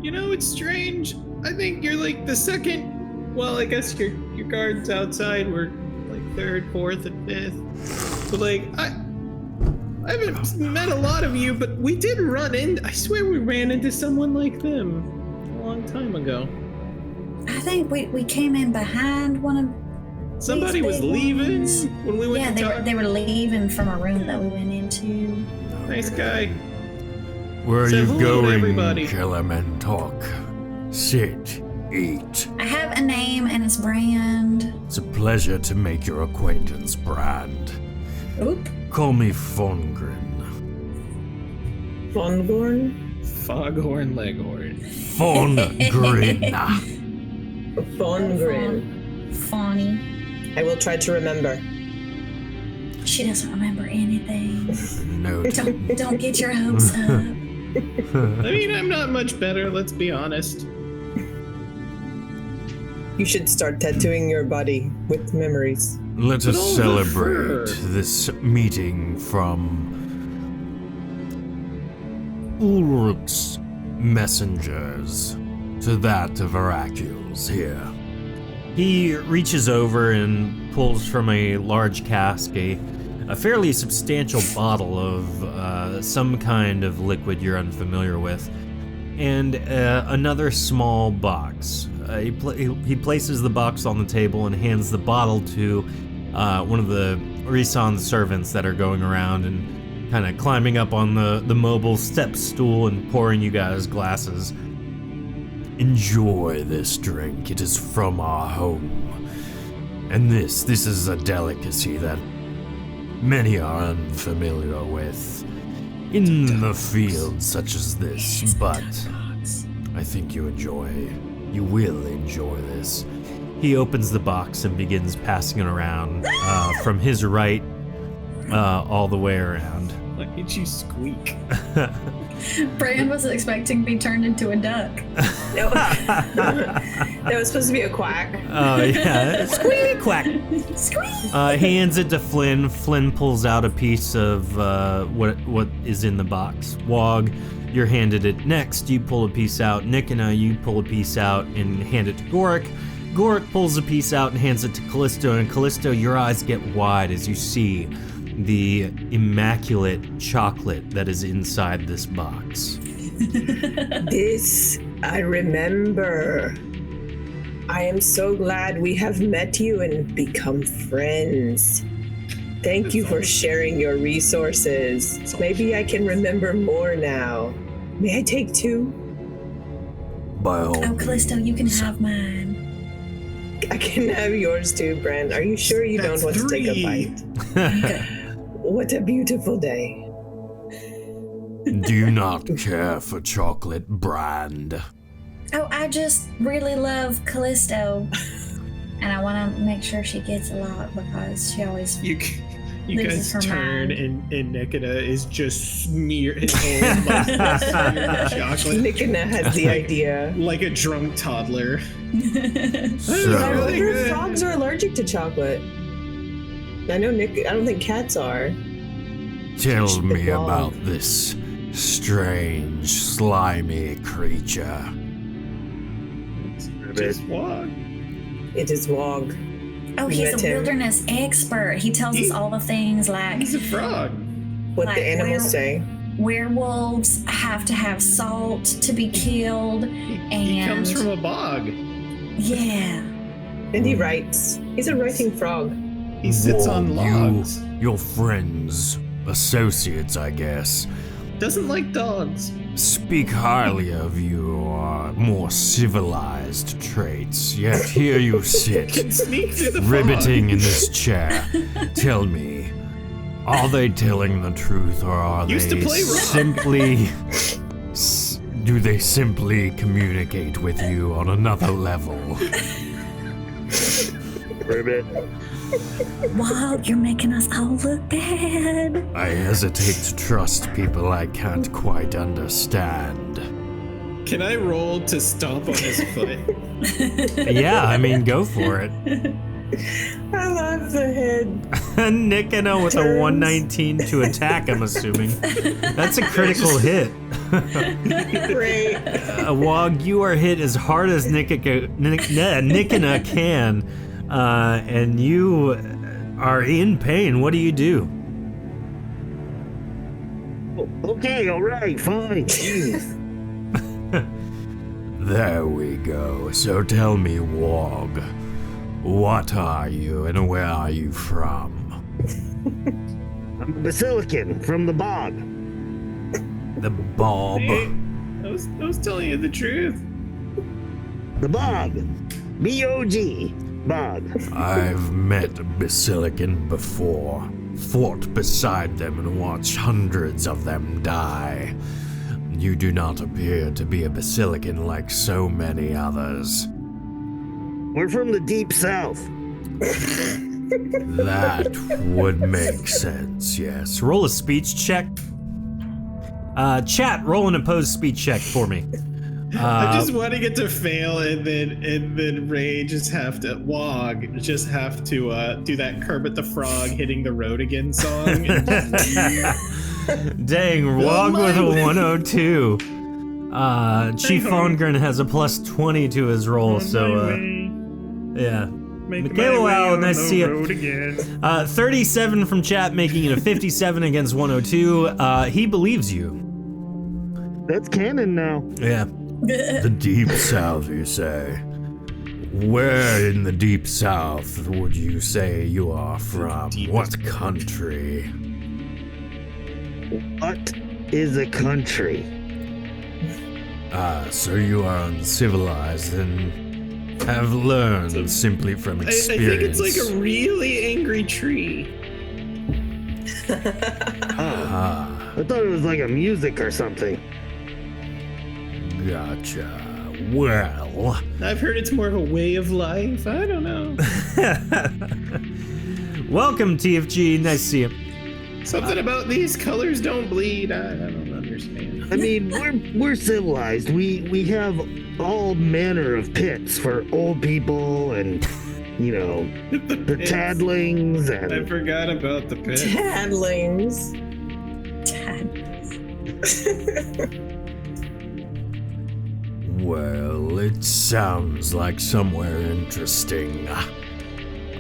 [SPEAKER 7] You know, it's strange. I think you're like the second. Well, I guess your guards outside were like third, fourth, and fifth. But like, I haven't met a lot of you, but we did run in. I swear we ran into someone like them a long time ago.
[SPEAKER 6] I think we came in behind one of.
[SPEAKER 7] Somebody was leaving when we went to talk.
[SPEAKER 6] They were leaving from a room that we went into.
[SPEAKER 7] Nice guy.
[SPEAKER 1] Where are
[SPEAKER 7] Say
[SPEAKER 1] you
[SPEAKER 7] hello to
[SPEAKER 1] going,
[SPEAKER 7] everybody.
[SPEAKER 1] Kellerman-Talk? Sit, eat.
[SPEAKER 6] I have a name and it's Brand.
[SPEAKER 1] It's a pleasure to make your acquaintance, Brand.
[SPEAKER 6] Oop.
[SPEAKER 1] Call me Fongren.
[SPEAKER 5] Fongorn?
[SPEAKER 7] Foghorn Leghorn.
[SPEAKER 1] Fongren.
[SPEAKER 5] Fongren.
[SPEAKER 6] Fawny.
[SPEAKER 5] I will try to remember.
[SPEAKER 6] She doesn't remember anything.
[SPEAKER 1] No.
[SPEAKER 6] Don't get your hopes up.
[SPEAKER 7] I mean, I'm not much better, let's be honest.
[SPEAKER 5] You should start tattooing your body with memories.
[SPEAKER 1] Let us
[SPEAKER 7] all the
[SPEAKER 1] celebrate
[SPEAKER 7] fur.
[SPEAKER 1] this meeting from Ulruk's messengers to that of Oracules here.
[SPEAKER 2] He reaches over and pulls from a large cask a fairly substantial bottle of some kind of liquid you're unfamiliar with, and another small box. He places the box on the table and hands the bottle to one of the Risan's servants that are going around and kind of climbing up on the mobile step stool and pouring you guys glasses.
[SPEAKER 1] Enjoy this drink. It is from our home. And this is a delicacy that many are unfamiliar with in the fields such as this, but I think you will enjoy this.
[SPEAKER 2] He opens the box and begins passing it around from his right all the way around.
[SPEAKER 7] Why did you squeak?
[SPEAKER 6] Brand wasn't expecting to be turned into a duck.
[SPEAKER 5] No. That was supposed to be a quack.
[SPEAKER 2] Oh, yeah. Squeak, quack.
[SPEAKER 6] Squeak!
[SPEAKER 2] He hands it to Flynn. Flynn pulls out a piece of what is in the box. Wog, you're handed it next. You pull a piece out. Nikina, you pull a piece out and hand it to Gorik. Gorik pulls a piece out and hands it to Callisto. And Callisto, your eyes get wide as you see the immaculate chocolate that is inside this box.
[SPEAKER 5] This I remember. I am so glad we have met you and become friends. Thank you for sharing your resources. Maybe I can remember more now. May I take two?
[SPEAKER 1] By all
[SPEAKER 6] Oh, Callisto, you can have mine.
[SPEAKER 5] I can have yours too, Brand. Are you sure you
[SPEAKER 7] That's
[SPEAKER 5] don't want to take a
[SPEAKER 7] 3.
[SPEAKER 5] bite? What a beautiful day.
[SPEAKER 1] Do you not care for chocolate, Brand?
[SPEAKER 6] Oh, I just really love Callisto. And I want to make sure she gets a lot because she always
[SPEAKER 7] You
[SPEAKER 6] loses
[SPEAKER 7] guys
[SPEAKER 6] her
[SPEAKER 7] turn
[SPEAKER 6] mind.
[SPEAKER 7] and Nikita is just smeared his whole mustache smeared with chocolate.
[SPEAKER 5] Nikina has the idea.
[SPEAKER 7] Like a drunk toddler.
[SPEAKER 5] I
[SPEAKER 1] So,
[SPEAKER 5] wonder if frogs are allergic to chocolate. I don't think cats are.
[SPEAKER 1] tell me
[SPEAKER 5] Wog.
[SPEAKER 1] about this strange, slimy creature.
[SPEAKER 7] Just walk.
[SPEAKER 5] It is Wog.
[SPEAKER 6] Oh,
[SPEAKER 5] We
[SPEAKER 6] he's
[SPEAKER 5] met
[SPEAKER 6] a
[SPEAKER 5] him.
[SPEAKER 6] wilderness expert. He tells us all the things like
[SPEAKER 7] He's a frog.
[SPEAKER 5] What
[SPEAKER 6] Like,
[SPEAKER 5] the animals
[SPEAKER 6] where-
[SPEAKER 5] say.
[SPEAKER 6] werewolves have to have salt to be killed, and
[SPEAKER 7] He comes from a bog.
[SPEAKER 6] yeah.
[SPEAKER 5] And he writes. He's a writing frog.
[SPEAKER 7] He sits on logs.
[SPEAKER 1] Your friends, associates, I guess,
[SPEAKER 7] Doesn't like dogs.
[SPEAKER 1] speak highly of your more civilized traits, yet here you sit,
[SPEAKER 7] Can sneak through the
[SPEAKER 1] riveting
[SPEAKER 7] fog.
[SPEAKER 1] in this chair. Tell me, are they telling the truth, or are
[SPEAKER 7] Used
[SPEAKER 1] they
[SPEAKER 7] to play rock.
[SPEAKER 1] simply... do they simply communicate with you on another level?
[SPEAKER 8] Ribbit.
[SPEAKER 6] Wow, you're making us all look bad.
[SPEAKER 1] I hesitate to trust people I can't quite understand.
[SPEAKER 7] Can I roll to stomp on his foot?
[SPEAKER 2] Yeah, I mean, go for it.
[SPEAKER 5] I love the head.
[SPEAKER 2] Nikina with a
[SPEAKER 5] Turns.
[SPEAKER 2] 119 to attack, I'm assuming. That's a critical hit.
[SPEAKER 5] Great.
[SPEAKER 2] Wog, you are hit as hard as Nikina can, and you are in pain. What do you do?
[SPEAKER 8] Okay, all right, fine. Jeez.
[SPEAKER 1] There we go. So tell me, Wog, what are you and where are you from?
[SPEAKER 8] I'm a Basilican from the bog.
[SPEAKER 1] The Bob.
[SPEAKER 7] Hey, I was telling you the truth.
[SPEAKER 8] The bog. B-O-G. Bog.
[SPEAKER 1] I've met a Basilican before, fought beside them and watched hundreds of them die. You do not appear to be a Basilican like so many others.
[SPEAKER 8] We're from the deep south.
[SPEAKER 1] That would make sense, yes.
[SPEAKER 2] Roll a speech check. Chat, roll an opposed speech check for me.
[SPEAKER 7] I'm just wanting it to fail, and then Ray just have to Wog just have to do that Kermit the Frog hitting the road again song. And
[SPEAKER 2] Dang, Wog with a 102. Chief Fongren has a plus 20 to his roll, so yeah. Michaela, wow, nice to see you. 37 from chat, making it a 57 against 102. He believes you.
[SPEAKER 8] That's canon now.
[SPEAKER 2] Yeah.
[SPEAKER 1] The Deep South, you say? Where in the Deep South would you say you are from? What country?
[SPEAKER 8] What is a country?
[SPEAKER 1] Ah, so you are uncivilized and have learned simply from
[SPEAKER 7] I think
[SPEAKER 1] experience.
[SPEAKER 7] it's like a really angry tree.
[SPEAKER 1] Ah,
[SPEAKER 8] I thought it was like a music or something.
[SPEAKER 1] gotcha. Well,
[SPEAKER 7] I've heard it's more of a way of life. I don't know.
[SPEAKER 2] Welcome, TFG. Nice to see you.
[SPEAKER 7] Something about these colors don't bleed. I don't understand.
[SPEAKER 8] I mean, we're civilized. We have all manner of pits for old people and, you know, the
[SPEAKER 7] pits.
[SPEAKER 8] tadlings
[SPEAKER 7] I
[SPEAKER 8] and
[SPEAKER 7] forgot about the pit.
[SPEAKER 5] Tadlings.
[SPEAKER 1] well, it sounds like somewhere interesting.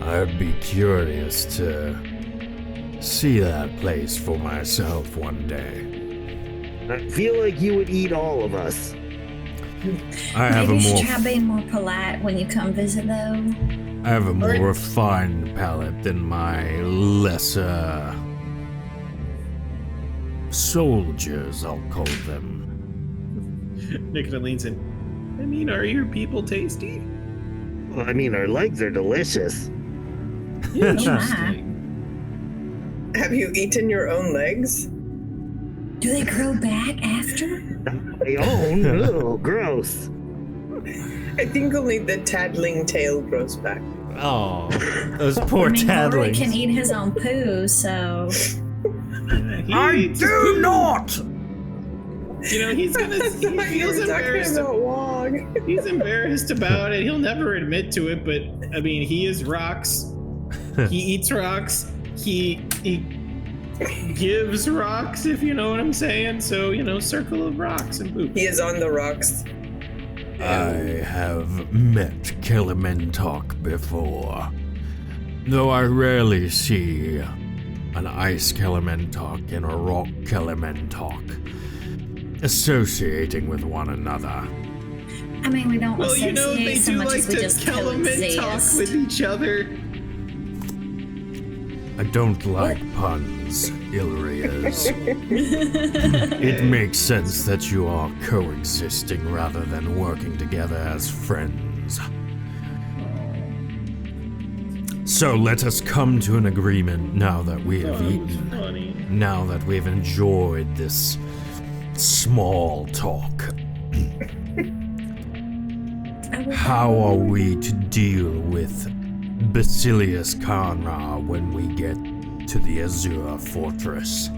[SPEAKER 1] I'd be curious to see that place for myself one day.
[SPEAKER 8] I feel like you would eat all of us.
[SPEAKER 1] I have
[SPEAKER 6] Maybe you
[SPEAKER 1] a
[SPEAKER 6] should
[SPEAKER 1] more
[SPEAKER 6] try being more polite when you come visit, though.
[SPEAKER 1] I have a more refined palate than my lesser soldiers, I'll call them.
[SPEAKER 7] Nikita leans in. I mean, are your people tasty?
[SPEAKER 8] Well, I mean, our legs are delicious.
[SPEAKER 7] Interesting.
[SPEAKER 5] Have you eaten your own legs?
[SPEAKER 6] Do they grow back after?
[SPEAKER 8] They own? Ew, gross.
[SPEAKER 5] I think only the tadling tail grows back.
[SPEAKER 2] Oh, those poor
[SPEAKER 6] I mean, Rory
[SPEAKER 2] tadlings.
[SPEAKER 6] can eat his own poo, so
[SPEAKER 7] He
[SPEAKER 9] Do not!
[SPEAKER 7] You know, he
[SPEAKER 5] I
[SPEAKER 7] feels
[SPEAKER 5] thought you were talking
[SPEAKER 7] embarrassed.
[SPEAKER 5] about Wog.
[SPEAKER 7] He's embarrassed about it. He'll never admit to it, but I mean, he is rocks. He eats rocks. He gives rocks, if you know what I'm saying. So, you know, circle of rocks and boop.
[SPEAKER 5] He is on the rocks.
[SPEAKER 1] I have met Kilimentok before, though I rarely see an ice elementok and a rock elementok, associating with one another.
[SPEAKER 6] I mean, we don't
[SPEAKER 7] Well, you know, they
[SPEAKER 6] associate so
[SPEAKER 7] do
[SPEAKER 6] much
[SPEAKER 7] like
[SPEAKER 6] as we
[SPEAKER 7] to
[SPEAKER 6] just
[SPEAKER 7] Kellerman talk
[SPEAKER 6] coexist.
[SPEAKER 7] with each other.
[SPEAKER 1] I don't like puns, Ilrias. It makes sense that you are coexisting rather than working together as friends. So let us come to an agreement now that we have eaten,
[SPEAKER 7] Funny.
[SPEAKER 1] now that we've enjoyed this small talk. How are we to deal with Basileus Karnrar when we get to the Azure Fortress?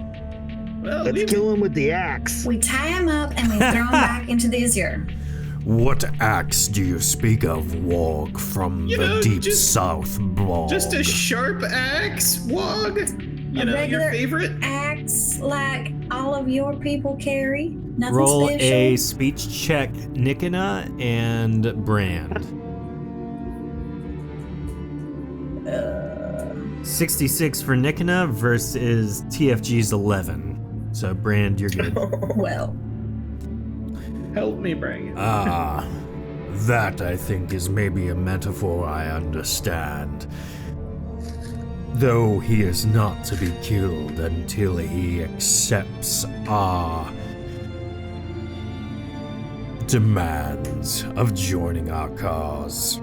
[SPEAKER 7] Well,
[SPEAKER 8] Let's kill him with the axe.
[SPEAKER 6] We tie him up and we throw him back into the Azure.
[SPEAKER 1] What axe do you speak of, Wog, from
[SPEAKER 7] You
[SPEAKER 1] the
[SPEAKER 7] know,
[SPEAKER 1] deep
[SPEAKER 7] just-
[SPEAKER 1] south bog?
[SPEAKER 7] just a sharp axe, Wog. You
[SPEAKER 6] A
[SPEAKER 7] know,
[SPEAKER 6] regular
[SPEAKER 7] your favorite.
[SPEAKER 6] axe like all of your people carry. Nothing
[SPEAKER 2] Roll
[SPEAKER 6] special.
[SPEAKER 2] a speech check, Nikina and Brand. 66 for Nikina versus TFG's 11. So, Brand, you're good.
[SPEAKER 6] Well,
[SPEAKER 7] Help me bring it.
[SPEAKER 1] Ah, that I think is maybe a metaphor I understand. Though he is not to be killed until he accepts our demands of joining our cause.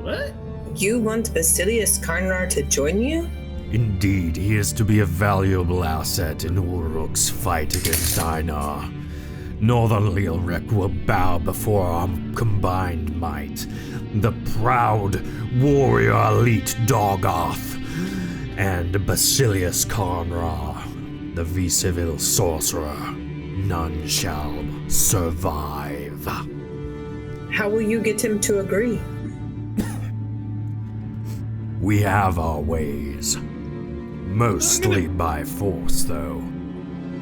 [SPEAKER 7] What?
[SPEAKER 5] You want Basileus Karnrar to join you?
[SPEAKER 1] Indeed, he is to be a valuable asset in Ulruk's fight against Einar. Northern Leelric will bow before our combined might. The proud warrior elite Dogoth and Basileus Karnrar, the Visivil sorcerer. None shall survive.
[SPEAKER 5] How will you get him to agree?
[SPEAKER 1] We have our ways. Mostly by force, though.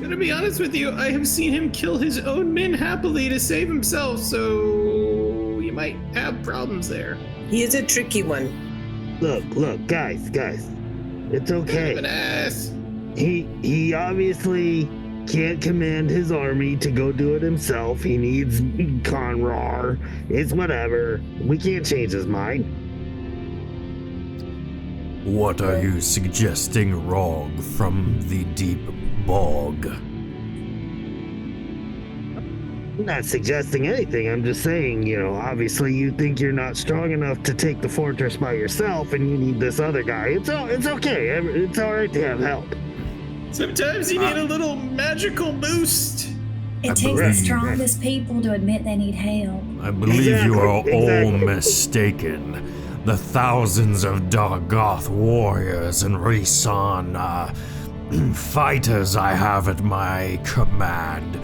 [SPEAKER 7] Gonna be honest with you, I have seen him kill his own men happily to save himself, so you might have problems there.
[SPEAKER 5] He is a tricky one.
[SPEAKER 8] Look, guys. It's okay.
[SPEAKER 7] An ass.
[SPEAKER 8] He obviously can't command his army to go do it himself. He needs Karnrar. It's whatever. We can't change his mind.
[SPEAKER 1] What are you suggesting, Rog, from the deep bog?
[SPEAKER 8] I'm not suggesting anything. I'm just saying, obviously you think you're not strong enough to take the fortress by yourself and you need this other guy. It's okay. It's all right to have help.
[SPEAKER 7] Sometimes you need a little magical boost.
[SPEAKER 6] it takes the
[SPEAKER 1] believe-
[SPEAKER 6] strongest people to admit they need help.
[SPEAKER 1] I believe you are all
[SPEAKER 8] Exactly.
[SPEAKER 1] mistaken. The thousands of Dargoth warriors and Risan fighters I have at my command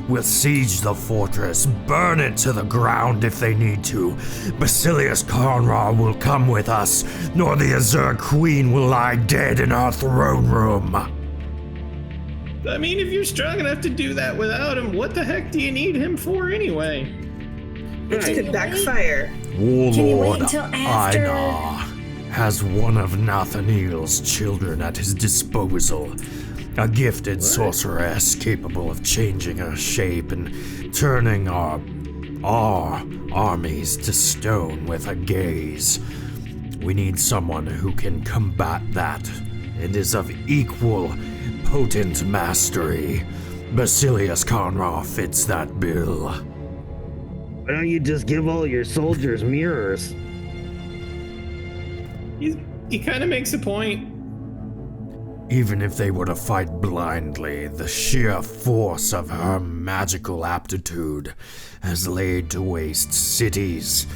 [SPEAKER 1] will siege the fortress, burn it to the ground if they need to. Basileus Karnrar will come with us, nor the Azure Queen will lie dead in her throne room.
[SPEAKER 7] I mean, if you're strong enough to do that without him, what the heck do you need him for anyway?
[SPEAKER 5] It could backfire.
[SPEAKER 6] you wait
[SPEAKER 1] Warlord
[SPEAKER 6] until after-
[SPEAKER 1] Einar has one of Nathaniel's children at his disposal. A gifted sorceress capable of changing her shape and turning our armies to stone with a gaze. We need someone who can combat that and is of equal potent mastery. Basileus Karnrar fits that bill.
[SPEAKER 8] Why don't you just give all your soldiers mirrors?
[SPEAKER 7] He kind of makes a point.
[SPEAKER 1] Even if they were to fight blindly, the sheer force of her magical aptitude has laid to waste cities,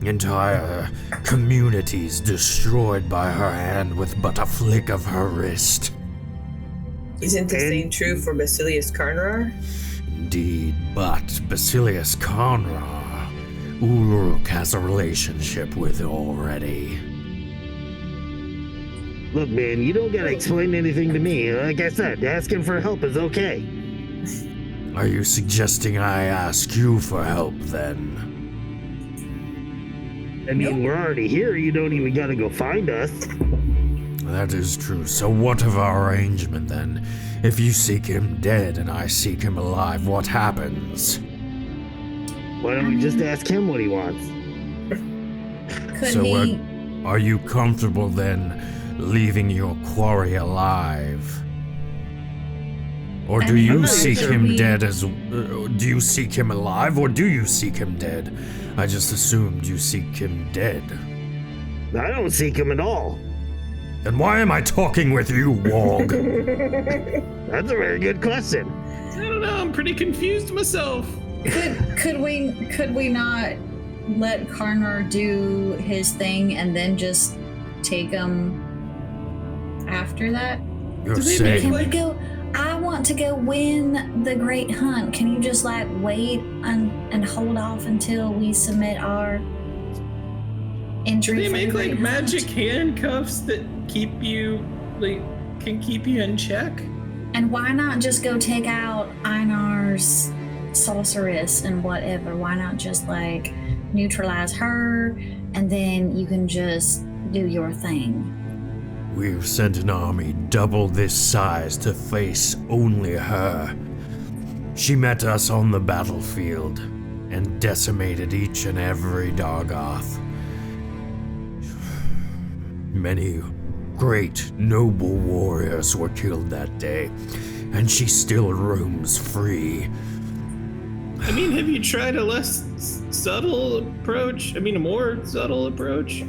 [SPEAKER 1] entire communities destroyed by her hand with but a flick of her wrist.
[SPEAKER 5] Isn't the same true for Basileus Karnrar?
[SPEAKER 1] Indeed, but Basileus Karnrar, Ulruk has a relationship with already.
[SPEAKER 8] Look, man, you don't gotta explain anything to me. Like I said, asking for help is okay.
[SPEAKER 1] Are you suggesting I ask you for help then?
[SPEAKER 8] I mean, we're already here. You don't even gotta go find us.
[SPEAKER 1] That is true. So what of our arrangement then? If you seek him dead and I seek him alive, what happens?
[SPEAKER 8] Why don't we just ask him what he wants?
[SPEAKER 1] Are you comfortable then leaving your quarry alive? Or do you seek him dead as... do you seek him alive or do you seek him dead? I just assumed you seek him dead.
[SPEAKER 8] I don't seek him at all.
[SPEAKER 1] Then why am I talking with you, Wog?
[SPEAKER 8] That's a very good question.
[SPEAKER 7] I don't know, I'm pretty confused myself.
[SPEAKER 6] Could we not let Karnrar do his thing and then just take him after that?
[SPEAKER 1] You're saying...
[SPEAKER 6] Can we go? I want to go win the Great Hunt. Can you just like wait and hold off until we submit our entry?
[SPEAKER 7] Do they
[SPEAKER 6] for
[SPEAKER 7] make
[SPEAKER 6] the
[SPEAKER 7] like
[SPEAKER 6] Great
[SPEAKER 7] magic
[SPEAKER 6] Hunt?
[SPEAKER 7] handcuffs that keep you can keep you in check?
[SPEAKER 6] And why not just go take out Einar's sorceress and whatever? Why not just like neutralize her and then you can just do your thing?
[SPEAKER 1] We've sent an army double this size to face only her. She met us on the battlefield and decimated each and every Dargoth. Many great, noble warriors were killed that day, and she still roams free.
[SPEAKER 7] I mean, have you tried a less subtle approach? I mean, a more subtle approach?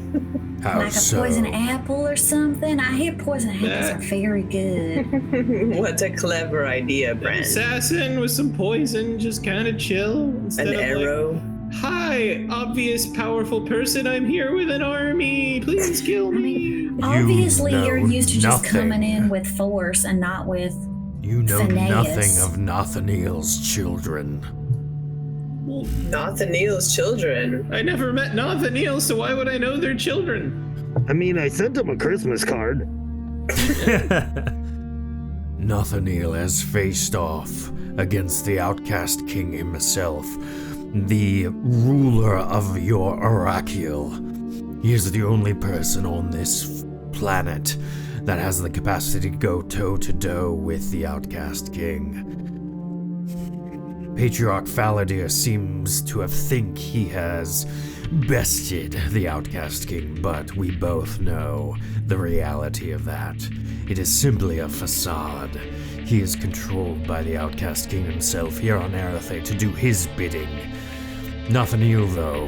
[SPEAKER 1] How
[SPEAKER 6] like a
[SPEAKER 1] so?
[SPEAKER 6] poison apple or something? I hear poison apples are very good.
[SPEAKER 5] What a clever idea,
[SPEAKER 7] An
[SPEAKER 5] Brent.
[SPEAKER 7] assassin with some poison, just kind of chill. Instead
[SPEAKER 5] An
[SPEAKER 7] of
[SPEAKER 5] arrow.
[SPEAKER 7] Like, hi, obvious powerful person, I'm here with an army. Please kill me.
[SPEAKER 6] Obviously,
[SPEAKER 1] know
[SPEAKER 6] you're used to just
[SPEAKER 1] nothing.
[SPEAKER 6] coming in with force and not with
[SPEAKER 1] You know
[SPEAKER 6] Phineas.
[SPEAKER 1] nothing of Nathaniel's children.
[SPEAKER 5] Nathaniel's children.
[SPEAKER 7] I never met Nathaniel, so why would I know their children?
[SPEAKER 8] I mean, I sent him a Christmas card.
[SPEAKER 1] Nathaniel has faced off against the outcast king himself, the ruler of your Oracle. He is the only person on this planet that has the capacity to go toe-to-toe with the outcast king. Patriarch Faladir seems to have think he has bested the outcast king, but we both know the reality of that. It is simply a facade. He is controlled by the outcast king himself here on Erethe to do his bidding. Nathaniel, though,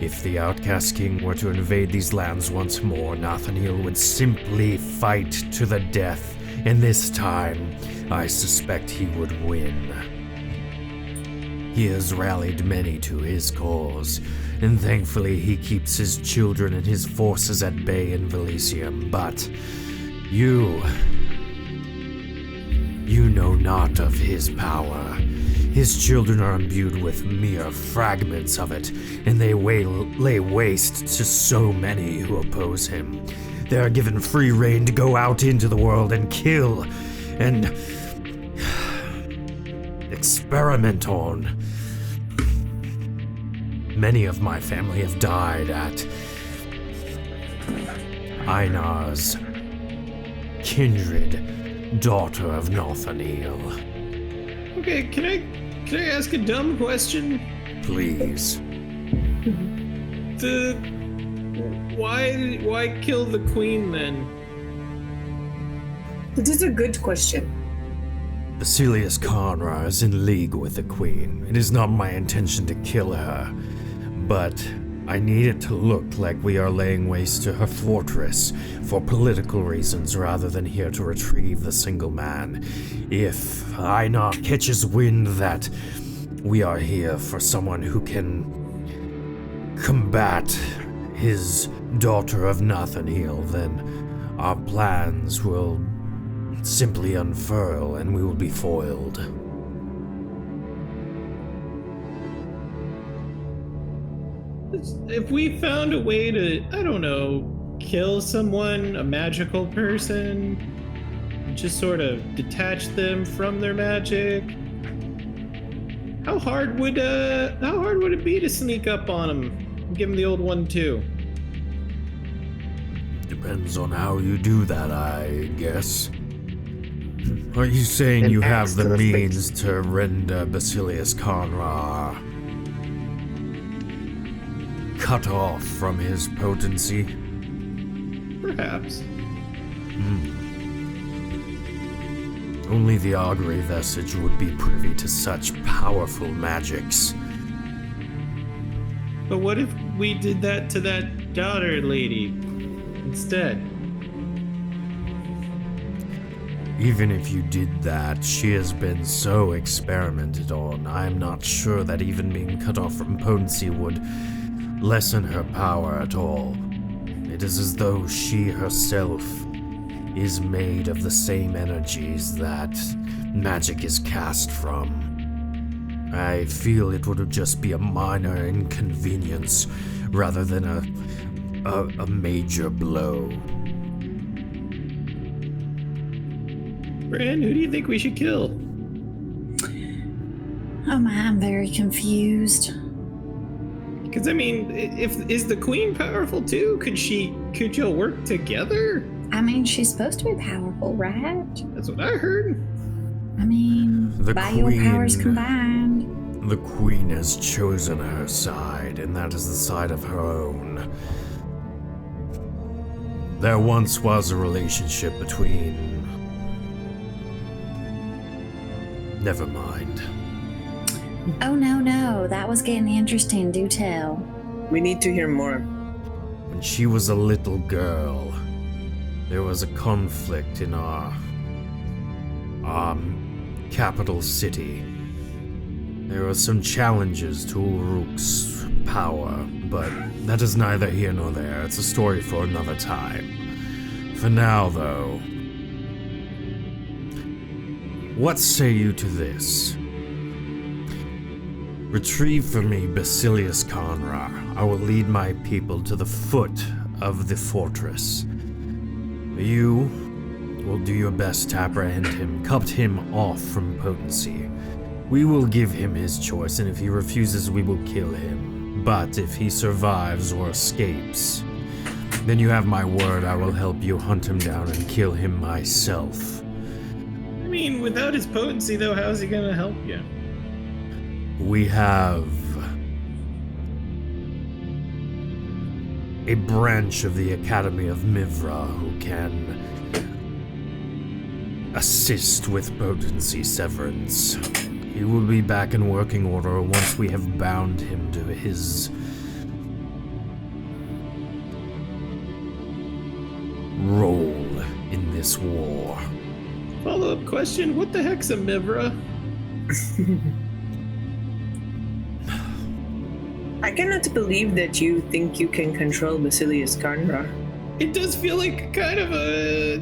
[SPEAKER 1] if the outcast king were to invade these lands once more, Nathaniel would simply fight to the death, and this time, I suspect he would win. He has rallied many to his cause, and thankfully he keeps his children and his forces at bay in Velicium, but you know not of his power. His children are imbued with mere fragments of it, and they lay waste to so many who oppose him. They are given free rein to go out into the world and kill, and experiment on. Many of my family have died at Einar's kindred, daughter of Nathaniel.
[SPEAKER 7] Okay, can I ask a dumb question?
[SPEAKER 1] Please.
[SPEAKER 7] Why kill the queen then?
[SPEAKER 5] This is a good question.
[SPEAKER 1] Basileus Karnrar is in league with the queen. It is not my intention to kill her, but I need it to look like we are laying waste to her fortress for political reasons rather than here to retrieve the single man. If Einar catches wind that we are here for someone who can combat his daughter of Nathaniel, then our plans will simply unfurl and we will be foiled.
[SPEAKER 7] If we found a way to, I don't know, kill someone, a magical person, just sort of detach them from their magic, how hard would it be to sneak up on them? Give them the old 1-2.
[SPEAKER 1] Depends on how you do that, I guess. Are you saying
[SPEAKER 8] And
[SPEAKER 1] you have
[SPEAKER 8] axe
[SPEAKER 1] the
[SPEAKER 8] to the face.
[SPEAKER 1] means to render Basileus Karnrar cut off from his potency?
[SPEAKER 7] Perhaps.
[SPEAKER 1] Only the augury vestige would be privy to such powerful magics.
[SPEAKER 7] But what if we did that to that daughter lady instead?
[SPEAKER 1] Even if you did that, she has been so experimented on, I'm not sure that even being cut off from potency would lessen her power at all. It is as though she herself is made of the same energies that magic is cast from. I feel it would just be a minor inconvenience rather than a major blow.
[SPEAKER 7] Bran, who do you think we should kill?
[SPEAKER 6] Oh my, I'm very confused.
[SPEAKER 7] Because I mean, is the queen powerful too? Could y'all work together?
[SPEAKER 6] I mean, she's supposed to be powerful, right?
[SPEAKER 7] That's what I heard.
[SPEAKER 6] I mean,
[SPEAKER 1] The
[SPEAKER 6] by your powers
[SPEAKER 1] queen-
[SPEAKER 6] combined.
[SPEAKER 1] The queen has chosen her side, and that is the side of her own. There once was a relationship between... Never mind.
[SPEAKER 6] Oh no, that was getting interesting. Do tell.
[SPEAKER 5] We need to hear more.
[SPEAKER 1] When she was a little girl, there was a conflict in our capital city. There were some challenges to Uruk's power, but that is neither here nor there. It's a story for another time. For now, though, what say you to this? Retrieve for me Basileus Karnrar. I will lead my people to the foot of the fortress. You will do your best to apprehend him, cut him off from potency. We will give him his choice, and if he refuses, we will kill him. But if he survives or escapes, then you have my word, I will help you hunt him down and kill him myself.
[SPEAKER 7] I mean, without his potency, though, how's he gonna help you?
[SPEAKER 1] We have a branch of the Academy of Mivra who can assist with potency severance. He will be back in working order once we have bound him to his role in this war.
[SPEAKER 7] Follow-up question, what the heck's a Mivra?
[SPEAKER 5] I cannot believe that you think you can control Basileus Karnrar.
[SPEAKER 7] It does feel like kind of a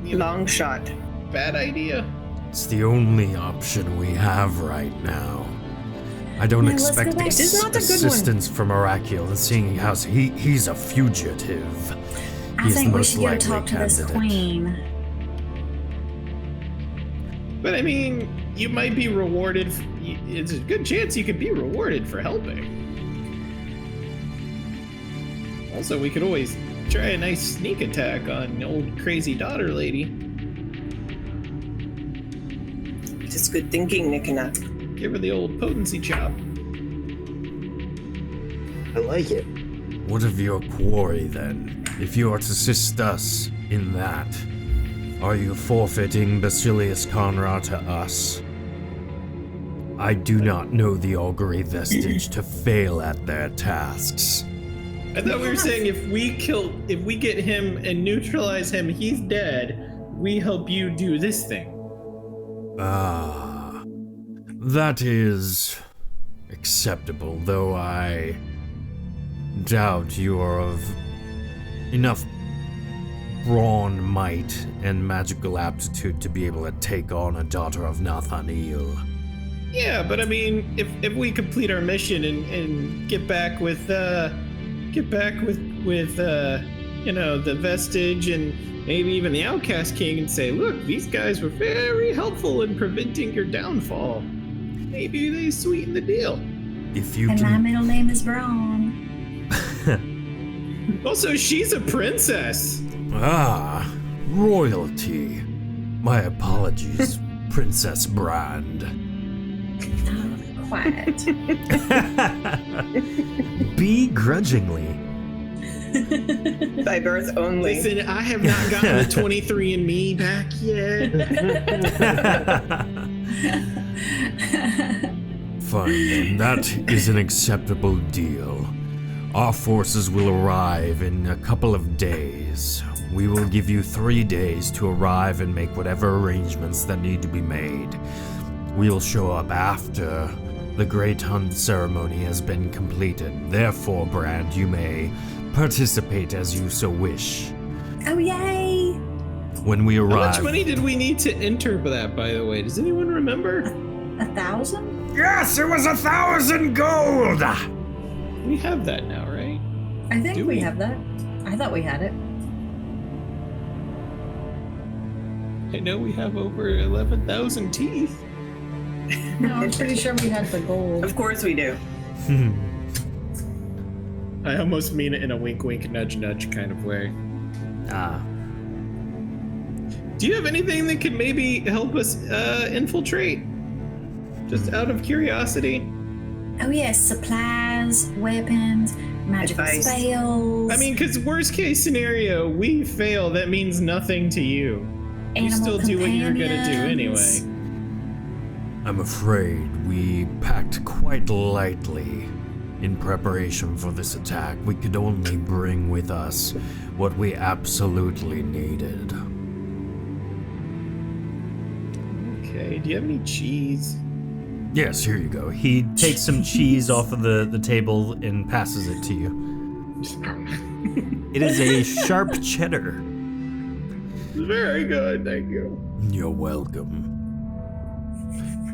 [SPEAKER 5] Long shot.
[SPEAKER 7] bad idea.
[SPEAKER 1] It's the only option we have right now. I don't
[SPEAKER 6] Now, let's
[SPEAKER 1] expect
[SPEAKER 6] go back.
[SPEAKER 5] This is not a good one.
[SPEAKER 1] assistance from Oracle, and seeing how he's a fugitive.
[SPEAKER 6] I
[SPEAKER 1] He's
[SPEAKER 6] think
[SPEAKER 1] the
[SPEAKER 6] we
[SPEAKER 1] most
[SPEAKER 6] should go
[SPEAKER 1] likely
[SPEAKER 6] talk to this
[SPEAKER 1] candidate.
[SPEAKER 6] queen.
[SPEAKER 7] But I mean, you might be rewarded. It's a good chance you could be rewarded for helping. Also, we could always try a nice sneak attack on old crazy daughter lady.
[SPEAKER 5] It's good thinking, Nikana.
[SPEAKER 7] Give her the old potency chop.
[SPEAKER 8] I like it.
[SPEAKER 1] What of your quarry then? If you are to assist us in that, are you forfeiting Basileus Karnrar to us? I do not know the augury vestige to fail at their tasks.
[SPEAKER 7] I thought we were saying if we get him and neutralize him, he's dead. We help you do this thing.
[SPEAKER 1] Ah, that is acceptable, though I doubt you are of enough brawn, might, and magical aptitude to be able to take on a daughter of Nathaniel.
[SPEAKER 7] Yeah, but I mean, if we complete our mission and get back with the vestige and maybe even the Outcast King and say, look, these guys were very helpful in preventing your downfall. Maybe they sweeten the deal.
[SPEAKER 1] If you
[SPEAKER 6] And my
[SPEAKER 1] can,
[SPEAKER 6] middle name is Braun.
[SPEAKER 7] Also, she's a princess.
[SPEAKER 1] Ah, royalty. My apologies, Princess Brand.
[SPEAKER 6] Quiet.
[SPEAKER 2] Begrudgingly.
[SPEAKER 5] By birth only.
[SPEAKER 7] Listen, I have not gotten the 23andMe back yet.
[SPEAKER 1] Fine then, that is an acceptable deal. Our forces will arrive in a couple of days. We will give you 3 days to arrive and make whatever arrangements that need to be made. We'll show up after the Great Hunt ceremony has been completed. Therefore, Brand, you may participate as you so wish.
[SPEAKER 6] Oh, yay!
[SPEAKER 1] When we
[SPEAKER 7] How
[SPEAKER 1] arrive...
[SPEAKER 7] much money did we need to enter for that, by the way? Does anyone remember?
[SPEAKER 6] 1,000?
[SPEAKER 9] Yes, it was 1,000 gold!
[SPEAKER 7] We have that now, right?
[SPEAKER 6] I think
[SPEAKER 7] Do
[SPEAKER 6] we
[SPEAKER 7] we?
[SPEAKER 6] have that. I thought we had it.
[SPEAKER 7] I know we have over 11,000 teeth.
[SPEAKER 6] No, I'm pretty sure we had the gold.
[SPEAKER 5] Of course we do.
[SPEAKER 7] I almost mean it in a wink, wink, nudge, nudge kind of way.
[SPEAKER 2] Ah.
[SPEAKER 7] Do you have anything that could maybe help us infiltrate? Just out of curiosity.
[SPEAKER 6] Oh yes, supplies, weapons, magical
[SPEAKER 5] Advice.
[SPEAKER 6] spells.
[SPEAKER 7] I mean, because worst case scenario, we fail, that means nothing to you. You
[SPEAKER 6] animal
[SPEAKER 7] still do what you're gonna do
[SPEAKER 6] companions.
[SPEAKER 7] anyway.
[SPEAKER 1] I'm afraid we packed quite lightly in preparation for this attack. We could only bring with us what we absolutely needed.
[SPEAKER 7] Okay, do you have any cheese?
[SPEAKER 1] Yes, here you go.
[SPEAKER 2] He takes some cheese off of the table and passes it to you. It is a sharp cheddar.
[SPEAKER 7] Very good, thank you.
[SPEAKER 1] You're welcome.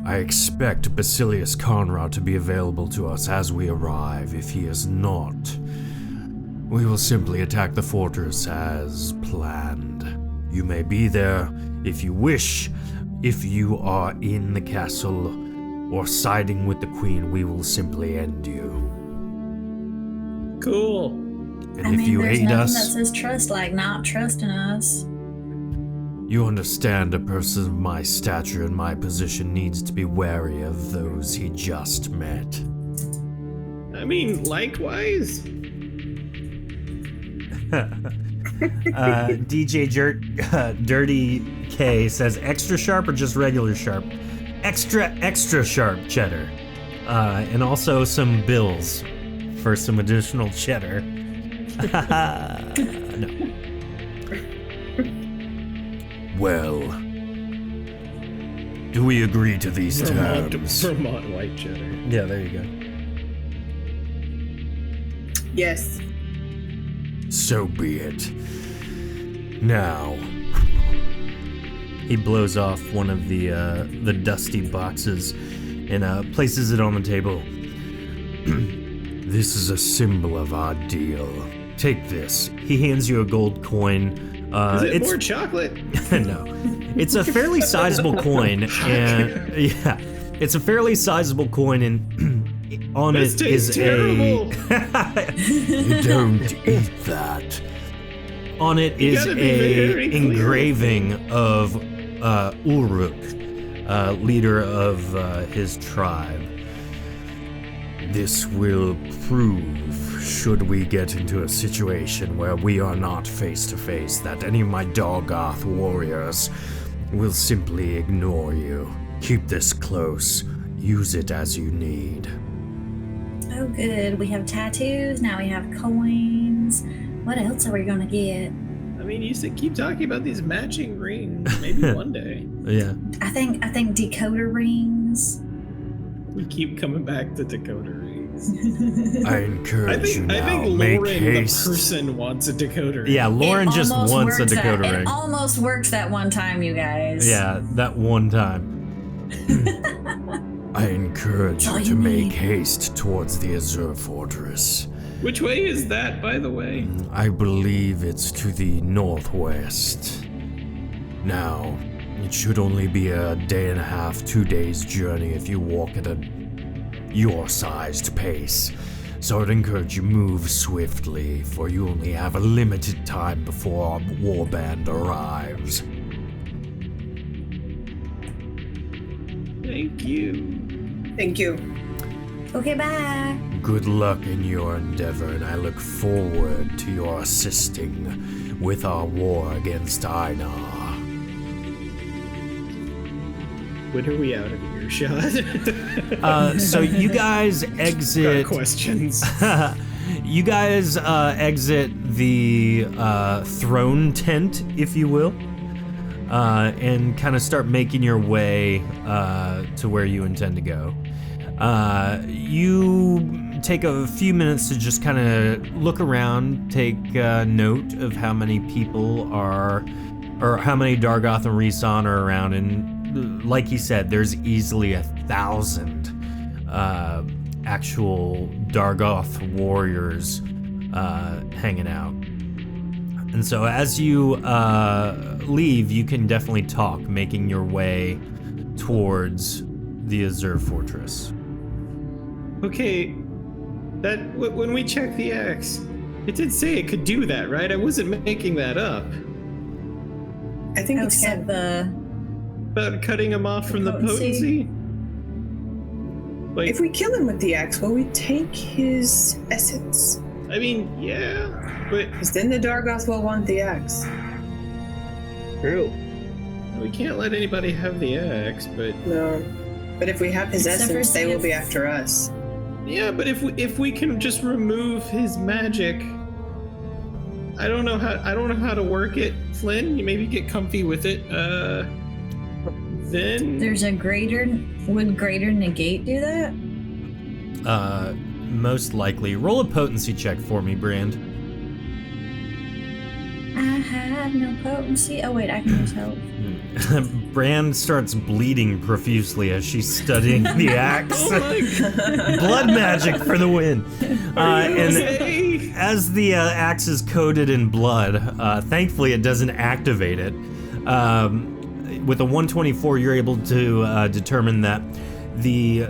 [SPEAKER 1] I expect Basileus Karnrar to be available to us as we arrive. If he is not, we will simply attack the fortress as planned. You may be there if you wish. If you are in the castle or siding with the queen, we will simply end you.
[SPEAKER 7] Cool.
[SPEAKER 1] And
[SPEAKER 6] I
[SPEAKER 1] if
[SPEAKER 6] mean,
[SPEAKER 1] you
[SPEAKER 6] there's
[SPEAKER 1] hate
[SPEAKER 6] nothing
[SPEAKER 1] us,
[SPEAKER 6] that says trust like not trusting us.
[SPEAKER 1] you understand a person of my stature and my position needs to be wary of those he just met.
[SPEAKER 7] I mean, likewise.
[SPEAKER 2] DJ Dirty K says extra sharp or just regular sharp? Extra sharp cheddar. And also some bills for some additional cheddar. No.
[SPEAKER 1] Well, do we agree to these terms?
[SPEAKER 7] Vermont white cheddar.
[SPEAKER 2] Yeah, there you go.
[SPEAKER 5] Yes.
[SPEAKER 1] So be it. Now,
[SPEAKER 2] He blows off one of the dusty boxes and places it on the table.
[SPEAKER 1] this is a symbol of our deal. Take this.
[SPEAKER 2] He hands you a gold coin.
[SPEAKER 7] Is it
[SPEAKER 2] It's
[SPEAKER 7] more chocolate?
[SPEAKER 2] no, it's a fairly sizable coin, and yeah, it's a fairly sizable coin, and on
[SPEAKER 7] This
[SPEAKER 2] it is
[SPEAKER 7] tastes terrible.
[SPEAKER 1] You don't eat that.
[SPEAKER 2] on it
[SPEAKER 7] You
[SPEAKER 2] is
[SPEAKER 7] gotta be very
[SPEAKER 2] a
[SPEAKER 7] clear.
[SPEAKER 2] engraving of Ulruk, leader of his tribe.
[SPEAKER 1] This will prove, should we get into a situation where we are not face to face, that any of my Dargoth warriors will simply ignore you. Keep this close. Use it as you need.
[SPEAKER 6] Oh, good. We have tattoos. Now we have coins. What else are we gonna get?
[SPEAKER 7] I mean, you said keep talking about these matching rings. Maybe one day.
[SPEAKER 2] Yeah.
[SPEAKER 6] I think decoder rings.
[SPEAKER 7] We keep coming back to Dakota rings.
[SPEAKER 1] I encourage you
[SPEAKER 7] I
[SPEAKER 1] now,
[SPEAKER 7] think
[SPEAKER 1] make
[SPEAKER 7] Lauren, the
[SPEAKER 1] haste.
[SPEAKER 7] person, wants a decoder ring.
[SPEAKER 2] Yeah, Lauren
[SPEAKER 6] It
[SPEAKER 2] just
[SPEAKER 6] almost
[SPEAKER 2] wants a
[SPEAKER 6] works
[SPEAKER 2] Dakota
[SPEAKER 6] It
[SPEAKER 2] ring.
[SPEAKER 6] almost works that one time, you guys.
[SPEAKER 2] Yeah, that one time.
[SPEAKER 1] I encourage
[SPEAKER 6] all
[SPEAKER 1] you
[SPEAKER 6] you
[SPEAKER 1] to make
[SPEAKER 6] need.
[SPEAKER 1] haste towards the Azure Fortress.
[SPEAKER 7] Which way is that, by the way?
[SPEAKER 1] I believe it's to the northwest. Now, it should only be a day and a half, 2 days journey if you walk at your sized pace. So I'd encourage you move swiftly, for you only have a limited time before our warband arrives.
[SPEAKER 7] Thank you.
[SPEAKER 5] Thank you.
[SPEAKER 6] Okay, bye.
[SPEAKER 1] Good luck in your endeavor, and I look forward to your assisting with our war against Einar.
[SPEAKER 7] When are we out of earshot?
[SPEAKER 2] So you guys exit.
[SPEAKER 7] Questions.
[SPEAKER 2] You guys exit the throne tent, if you will, and kind of start making your way to where you intend to go. You take a few minutes to just kind of look around, take note of how many people are, or how many Dargoth and Rhysson are around, and like he said, there's easily 1,000 actual Dargoth warriors hanging out. And so as you leave, you can definitely talk, making your way towards the Azure Fortress.
[SPEAKER 7] Okay, that when we checked the axe, it did say it could do that, right? I wasn't making that up.
[SPEAKER 5] I think
[SPEAKER 6] Oh,
[SPEAKER 5] it's
[SPEAKER 6] so the
[SPEAKER 7] About cutting him off from the
[SPEAKER 6] potency?
[SPEAKER 7] potency? Like,
[SPEAKER 5] if we kill him with the axe, will we take his essence?
[SPEAKER 7] I mean, yeah, but
[SPEAKER 5] Because then the Dargoth will want the axe.
[SPEAKER 8] True.
[SPEAKER 7] we can't let anybody have the axe, but
[SPEAKER 5] No. But if we have his
[SPEAKER 6] Except for
[SPEAKER 5] essence, they
[SPEAKER 6] see
[SPEAKER 5] will be
[SPEAKER 6] if-
[SPEAKER 5] after us.
[SPEAKER 7] yeah, but if we can just remove his magic, I don't know how to work it, Flynn. You maybe get comfy with it. Then
[SPEAKER 6] there's a greater. Would greater negate do that?
[SPEAKER 2] Most likely. Roll a potency check for me, Brand.
[SPEAKER 6] I have no potency. Oh wait, I can use help.
[SPEAKER 2] Brand starts bleeding profusely as she's studying the axe.
[SPEAKER 7] oh my God.
[SPEAKER 2] Blood magic for the win. And
[SPEAKER 7] Okay.
[SPEAKER 2] as the axe is coated in blood, thankfully it doesn't activate it. With a 124, you're able to determine that the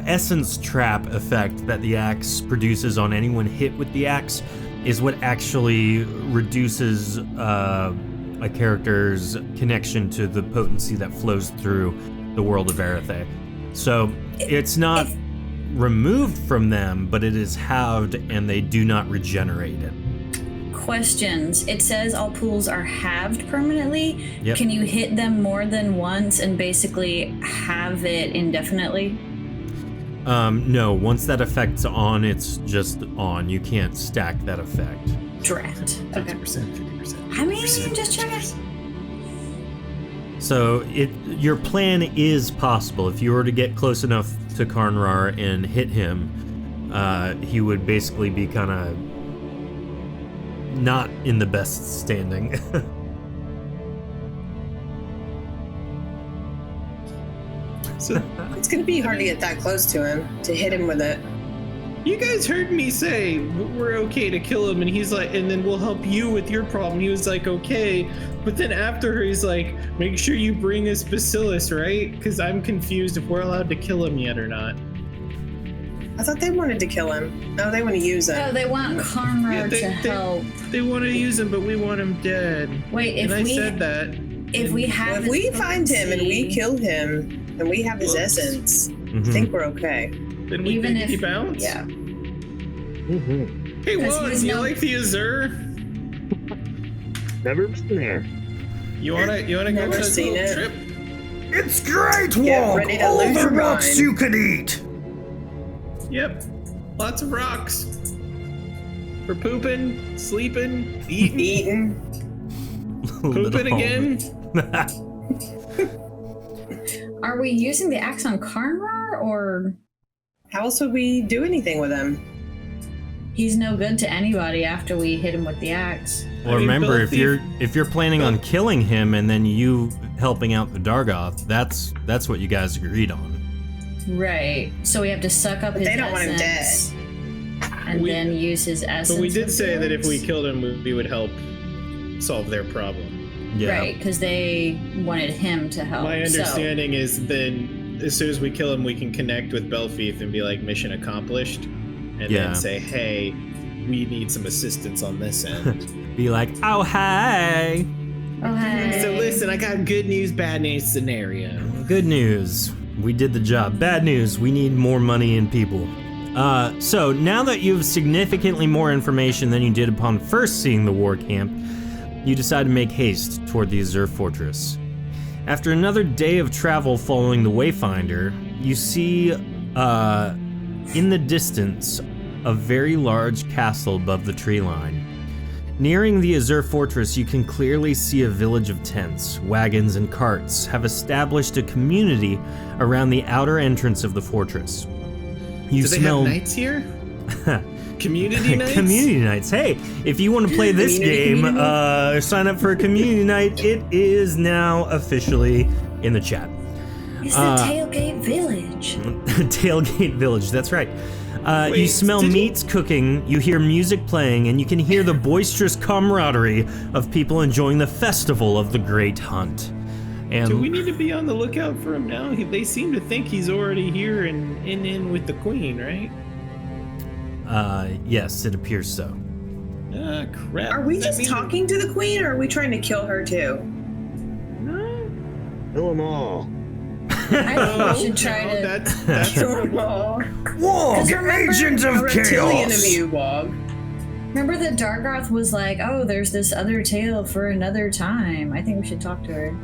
[SPEAKER 2] essence trap effect that the axe produces on anyone hit with the axe is what actually reduces a character's connection to the potency that flows through the world of Erethe. So it's not removed from them, but it is halved and they do not regenerate it.
[SPEAKER 6] Questions. It says all pools are halved permanently.
[SPEAKER 2] Yep.
[SPEAKER 6] Can you hit them more than once and basically have it indefinitely?
[SPEAKER 2] No, once that effect's on, it's just on. You can't stack that effect.
[SPEAKER 6] Drat. Okay.
[SPEAKER 7] 50%.
[SPEAKER 6] I mean, just checking.
[SPEAKER 2] So your plan is possible. If you were to get close enough to Karnrar and hit him, he would basically be kind of not in the best standing.
[SPEAKER 7] So
[SPEAKER 5] It's gonna be hard to get that close to him, to hit him with it.
[SPEAKER 7] you guys heard me say we're okay to kill him, and he's like, and then we'll help you with your problem. He was like, okay, but then after he's like, make sure you bring us Basileus, right? Because I'm confused if we're allowed to kill him yet or not.
[SPEAKER 5] I thought they wanted to kill him. No, they want to use him.
[SPEAKER 6] Oh, they want Karnrar to help.
[SPEAKER 7] They want to use him, but we want him dead.
[SPEAKER 6] Wait, if
[SPEAKER 7] and I
[SPEAKER 6] we
[SPEAKER 7] said that.
[SPEAKER 6] if we have
[SPEAKER 5] If we
[SPEAKER 6] his
[SPEAKER 5] find him and we
[SPEAKER 6] potency-
[SPEAKER 5] kill him and we have his
[SPEAKER 7] Whoops.
[SPEAKER 5] essence,
[SPEAKER 2] Mhm.
[SPEAKER 5] I think we're okay.
[SPEAKER 7] Then we
[SPEAKER 6] even
[SPEAKER 7] think
[SPEAKER 6] if
[SPEAKER 7] he bounce.
[SPEAKER 6] yeah.
[SPEAKER 8] Mm-hmm.
[SPEAKER 7] Hey,
[SPEAKER 6] 'Cause
[SPEAKER 7] Juan,
[SPEAKER 6] he's
[SPEAKER 7] do you
[SPEAKER 6] no-
[SPEAKER 7] like the Azure?
[SPEAKER 8] Never been there.
[SPEAKER 7] You wanna go
[SPEAKER 5] Never
[SPEAKER 7] on a
[SPEAKER 5] seen
[SPEAKER 7] little
[SPEAKER 5] it.
[SPEAKER 7] trip?
[SPEAKER 1] It's great,
[SPEAKER 5] Get
[SPEAKER 1] Walk!
[SPEAKER 5] ready to
[SPEAKER 1] All
[SPEAKER 5] lose
[SPEAKER 1] the
[SPEAKER 5] your
[SPEAKER 1] rocks
[SPEAKER 5] mind.
[SPEAKER 1] you could eat!
[SPEAKER 7] Yep. Lots of rocks. For pooping, sleeping, eating,
[SPEAKER 5] Eaten.
[SPEAKER 7] pooping again.
[SPEAKER 6] Are we using the axe on Karnrar, or
[SPEAKER 5] How else would we do anything with him?
[SPEAKER 6] he's no good to anybody after we hit him with the axe?
[SPEAKER 2] Well,
[SPEAKER 7] I mean,
[SPEAKER 2] remember,
[SPEAKER 7] both
[SPEAKER 2] if you're planning on killing him and then you helping out the Dargoth, that's what you guys agreed on.
[SPEAKER 6] Right. So we have to suck up
[SPEAKER 5] But
[SPEAKER 6] his
[SPEAKER 5] they don't want him
[SPEAKER 6] essence and
[SPEAKER 7] We-
[SPEAKER 6] then use his essence.
[SPEAKER 7] But we did
[SPEAKER 6] with
[SPEAKER 7] say that if we
[SPEAKER 6] yours?
[SPEAKER 7] killed him, we would help solve their problem.
[SPEAKER 2] Yeah.
[SPEAKER 6] Right, because they wanted him to help.
[SPEAKER 7] My
[SPEAKER 6] so-
[SPEAKER 7] understanding is then as soon as we kill him, we can connect with Belfieth and be like, mission accomplished. and then say, hey, we need some assistance on this end.
[SPEAKER 2] Be like, oh, hey.
[SPEAKER 6] Oh, hey.
[SPEAKER 7] So listen, I got good news, bad news scenario.
[SPEAKER 2] Good news, we did the job. Bad news, we need more money and people. So now that you have significantly more information than you did upon first seeing the war camp, you decide to make haste toward the Azure Fortress. After another day of travel following the Wayfinder, you see in the distance a very large castle above the tree line. Nearing the Azure Fortress, you can clearly see a village of tents, wagons, and carts have established a community around the outer entrance of the fortress.
[SPEAKER 7] Do they have nights here? Community nights?
[SPEAKER 2] Community nights. Hey, if you want to play this game, sign up for a community night. It is now officially in the chat.
[SPEAKER 6] It's the Tailgate Village.
[SPEAKER 2] Tailgate Village, that's right.
[SPEAKER 7] Wait,
[SPEAKER 2] you smell meats cooking, you hear music playing, and you can hear the boisterous camaraderie of people enjoying the festival of the Great Hunt. And
[SPEAKER 7] do we need to be on the lookout for him now? They seem to think he's already here and in with the queen, right?
[SPEAKER 2] Yes, it appears so.
[SPEAKER 7] Ah, crap.
[SPEAKER 5] Are we just talking to the queen, or are we trying to kill her too?
[SPEAKER 7] No.
[SPEAKER 8] Kill them all.
[SPEAKER 6] I think we should try to.
[SPEAKER 7] That's
[SPEAKER 5] Kill them all.
[SPEAKER 9] Wog, agents of
[SPEAKER 5] Reptilian
[SPEAKER 9] chaos.
[SPEAKER 5] of you, Wog.
[SPEAKER 6] Remember that Dargoth was like, oh, there's this other tale for another time. I think we should talk to her.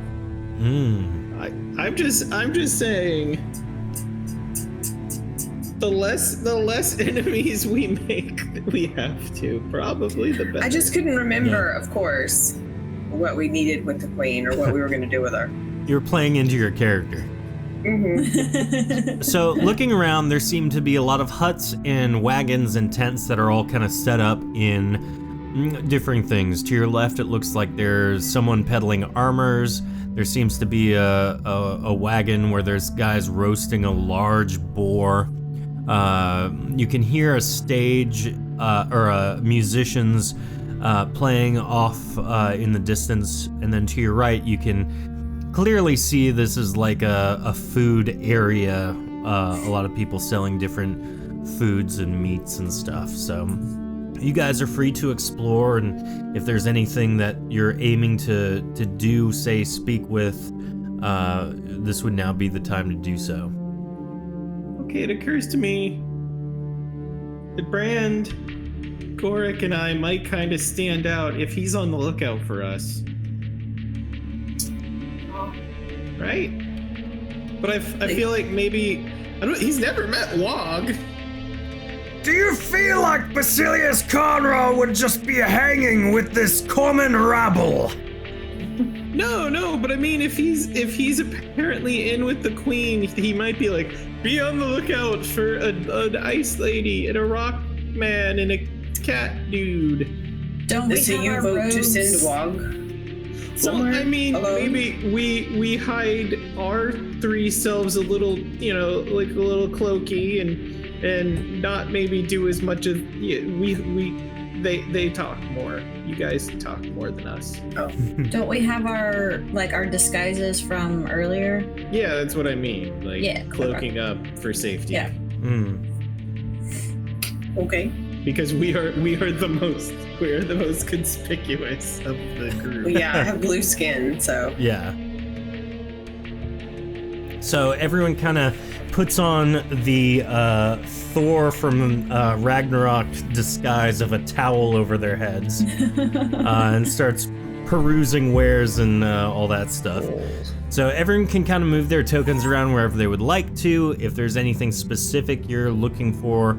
[SPEAKER 7] I'm just saying. The less enemies we make, we have to. Probably the better.
[SPEAKER 5] I just couldn't remember, of course, what we needed with the queen or what we were going to do with her.
[SPEAKER 2] You're playing into your character.
[SPEAKER 5] Mm-hmm.
[SPEAKER 2] So, looking around, there seem to be a lot of huts and wagons and tents that are all kind of set up in different things. To your left, it looks like there's someone peddling armors. There seems to be a wagon where there's guys roasting a large boar. You can hear a stage or musicians playing off in the distance, and then to your right, you can clearly see this is like a food area. A lot of people selling different foods and meats and stuff. So you guys are free to explore, and if there's anything that you're aiming to do, say speak with, this would now be the time to do so.
[SPEAKER 7] Okay, it occurs to me that Brand, Gorik, and I might kind of stand out if he's on the lookout for us. Right? But I feel like maybe he's never met Wog.
[SPEAKER 9] Do you feel like Basileus Karnrar would just be hanging with this common rabble?
[SPEAKER 7] No, but I mean, if he's apparently in with the queen, he might be like, be on the lookout for an ice lady and a rock man and a cat dude.
[SPEAKER 6] Don't we
[SPEAKER 5] So
[SPEAKER 6] have
[SPEAKER 5] you
[SPEAKER 6] our
[SPEAKER 5] vote to
[SPEAKER 6] robes?
[SPEAKER 5] send Wog
[SPEAKER 7] Well,
[SPEAKER 5] somewhere
[SPEAKER 7] I mean,
[SPEAKER 5] alone?
[SPEAKER 7] maybe we hide our three selves a little, like a little cloaky and not maybe do as much of they talk more. You guys talk more than us.
[SPEAKER 5] Oh.
[SPEAKER 6] Don't we have our disguises from earlier?
[SPEAKER 7] Yeah, that's what I mean. Like
[SPEAKER 6] Yeah,
[SPEAKER 7] cloaking up for safety.
[SPEAKER 6] Yeah.
[SPEAKER 5] Okay.
[SPEAKER 7] Because we are the most conspicuous of the group.
[SPEAKER 5] Well, yeah, I have blue skin, so.
[SPEAKER 2] Yeah. So everyone kind of puts on the Thor from Ragnarok disguise of a towel over their heads and starts perusing wares and all that stuff. So everyone can kind of move their tokens around wherever they would like to. If there's anything specific you're looking for,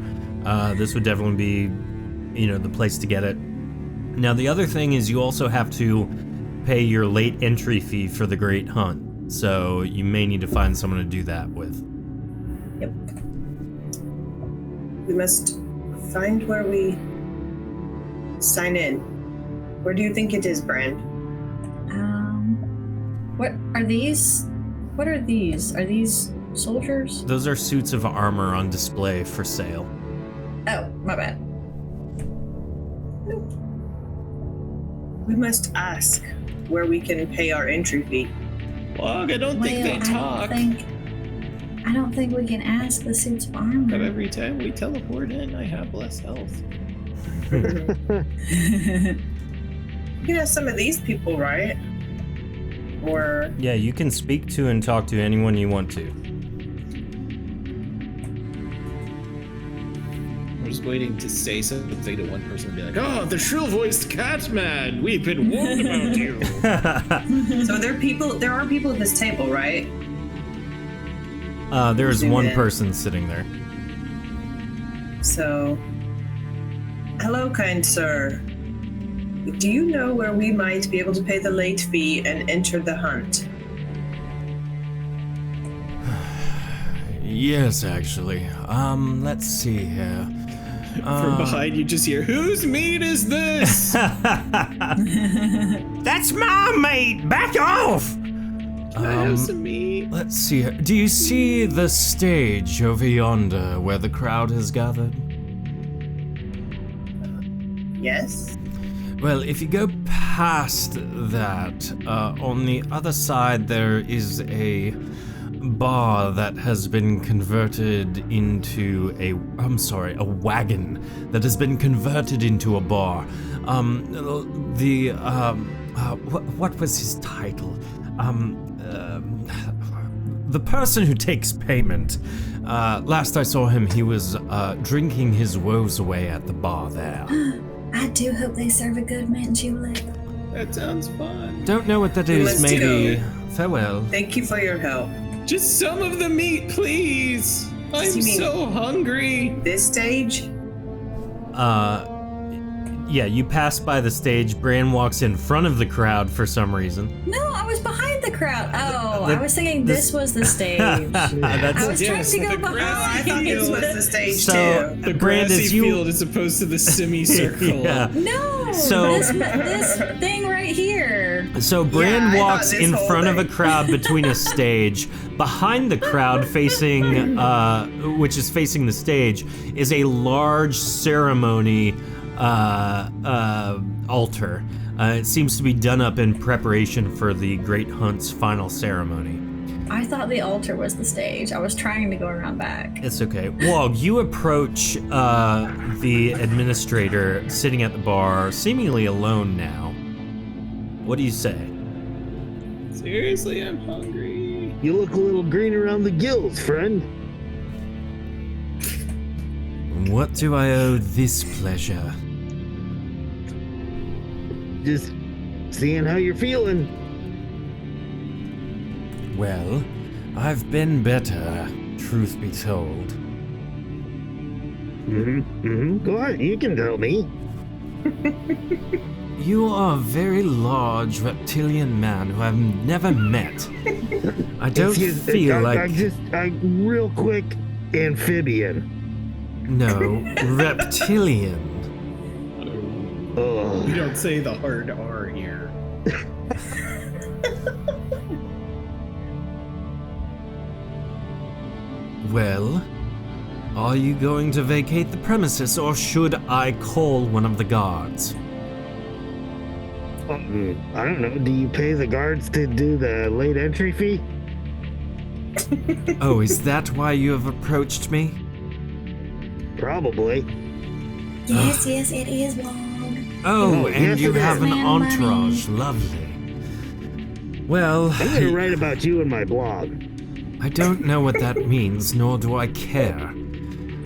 [SPEAKER 2] this would definitely be, the place to get it. Now, the other thing is you also have to pay your late entry fee for the Great Hunt. So you may need to find someone to do that with.
[SPEAKER 5] Yep. We must find where we sign in. Where do you think it is, Brand?
[SPEAKER 6] What are these? What are these? Are these soldiers?
[SPEAKER 2] Those are suits of armor on display for sale.
[SPEAKER 6] Oh, my bad.
[SPEAKER 5] We must ask where we can pay our entry fee.
[SPEAKER 7] Wog, I don't think they talk.
[SPEAKER 6] I don't think we can ask the suits of armor.
[SPEAKER 7] But every time we teleport in, I have less health.
[SPEAKER 5] You can ask some of these people, right? Or
[SPEAKER 2] Yeah, you can speak to and talk to anyone you want to.
[SPEAKER 7] I'm just waiting to say something to one person and be like, "Oh, the shrill-voiced Catman! We've been warned about you."
[SPEAKER 5] so there are people at this table, right?
[SPEAKER 2] There's
[SPEAKER 5] Zoom
[SPEAKER 2] one
[SPEAKER 5] in.
[SPEAKER 2] person sitting there.
[SPEAKER 5] So, hello, kind sir. Do you know where we might be able to pay the late fee and enter the hunt?
[SPEAKER 1] Yes, actually. Let's see here.
[SPEAKER 7] From behind, you just hear, "Whose meat is this?"
[SPEAKER 9] That's my meat! Back off!
[SPEAKER 7] Can I have some meat?
[SPEAKER 1] Let's see. Do you see the stage over yonder where the crowd has gathered?
[SPEAKER 5] Yes.
[SPEAKER 1] Well, if you go past that, on the other side there is a bar that has been converted into a wagon that has been converted into a bar. What was his title? The person who takes payment. Last I saw him, he was drinking his woes away at the bar there.
[SPEAKER 6] I do hope they serve a good mint julep.
[SPEAKER 7] That sounds fun.
[SPEAKER 1] Don't know what that
[SPEAKER 5] We
[SPEAKER 1] is,
[SPEAKER 5] must
[SPEAKER 1] maybe.
[SPEAKER 5] go.
[SPEAKER 1] Farewell.
[SPEAKER 5] Thank you for your help.
[SPEAKER 7] Just some of the meat, please. I'm
[SPEAKER 5] You mean-
[SPEAKER 7] so hungry.
[SPEAKER 5] This stage?
[SPEAKER 2] Yeah, you pass by the stage. Bran walks in front of the crowd for some reason.
[SPEAKER 6] No, I was behind the crowd. Oh,
[SPEAKER 2] The-
[SPEAKER 6] I was thinking this was the stage.
[SPEAKER 2] That's
[SPEAKER 6] I was trying to go
[SPEAKER 7] the
[SPEAKER 6] behind.
[SPEAKER 5] I thought this was the stage
[SPEAKER 2] So-
[SPEAKER 5] too.
[SPEAKER 7] The
[SPEAKER 2] Brand,
[SPEAKER 7] grassy
[SPEAKER 2] as you-
[SPEAKER 7] field as opposed to the semicircle.
[SPEAKER 2] Yeah.
[SPEAKER 6] No,
[SPEAKER 2] So-
[SPEAKER 6] this thing right here.
[SPEAKER 2] So Bran
[SPEAKER 5] Yeah, I
[SPEAKER 2] walks
[SPEAKER 5] thought this
[SPEAKER 2] in
[SPEAKER 5] whole
[SPEAKER 2] front of a
[SPEAKER 5] thing.
[SPEAKER 2] crowd between a stage. Behind the crowd, facing, which is facing the stage, is a large ceremony altar. It seems to be done up in preparation for the Great Hunt's final ceremony.
[SPEAKER 6] I thought the altar was the stage. I was trying to go around back.
[SPEAKER 2] It's okay. Wog, you approach the administrator sitting at the bar, seemingly alone now. What do you say?
[SPEAKER 7] Seriously, I'm hungry.
[SPEAKER 8] You look a little green around the gills, friend.
[SPEAKER 1] What do I owe this pleasure?
[SPEAKER 8] Just seeing how you're feeling.
[SPEAKER 1] Well, I've been better, truth be told.
[SPEAKER 8] Go on, you can tell me.
[SPEAKER 1] You are a very large reptilian man who I've never met. I don't feel like...
[SPEAKER 8] I'm real quick, amphibian.
[SPEAKER 1] No, reptilian.
[SPEAKER 8] Oh,
[SPEAKER 7] You don't say the hard R here.
[SPEAKER 1] Well, are you going to vacate the premises or should I call one of the guards?
[SPEAKER 8] I don't know. Do you pay the guards to do the late entry fee?
[SPEAKER 1] Oh, is that why you have approached me?
[SPEAKER 8] Probably.
[SPEAKER 6] Yes, yes, it is Wog.
[SPEAKER 1] Oh, and
[SPEAKER 8] yes,
[SPEAKER 1] you
[SPEAKER 8] it
[SPEAKER 1] have
[SPEAKER 6] is.
[SPEAKER 1] an
[SPEAKER 6] Man, money.
[SPEAKER 1] entourage. Lovely. Well,
[SPEAKER 8] I'm gonna write about you in my blog.
[SPEAKER 1] I don't know what that means, nor do I care.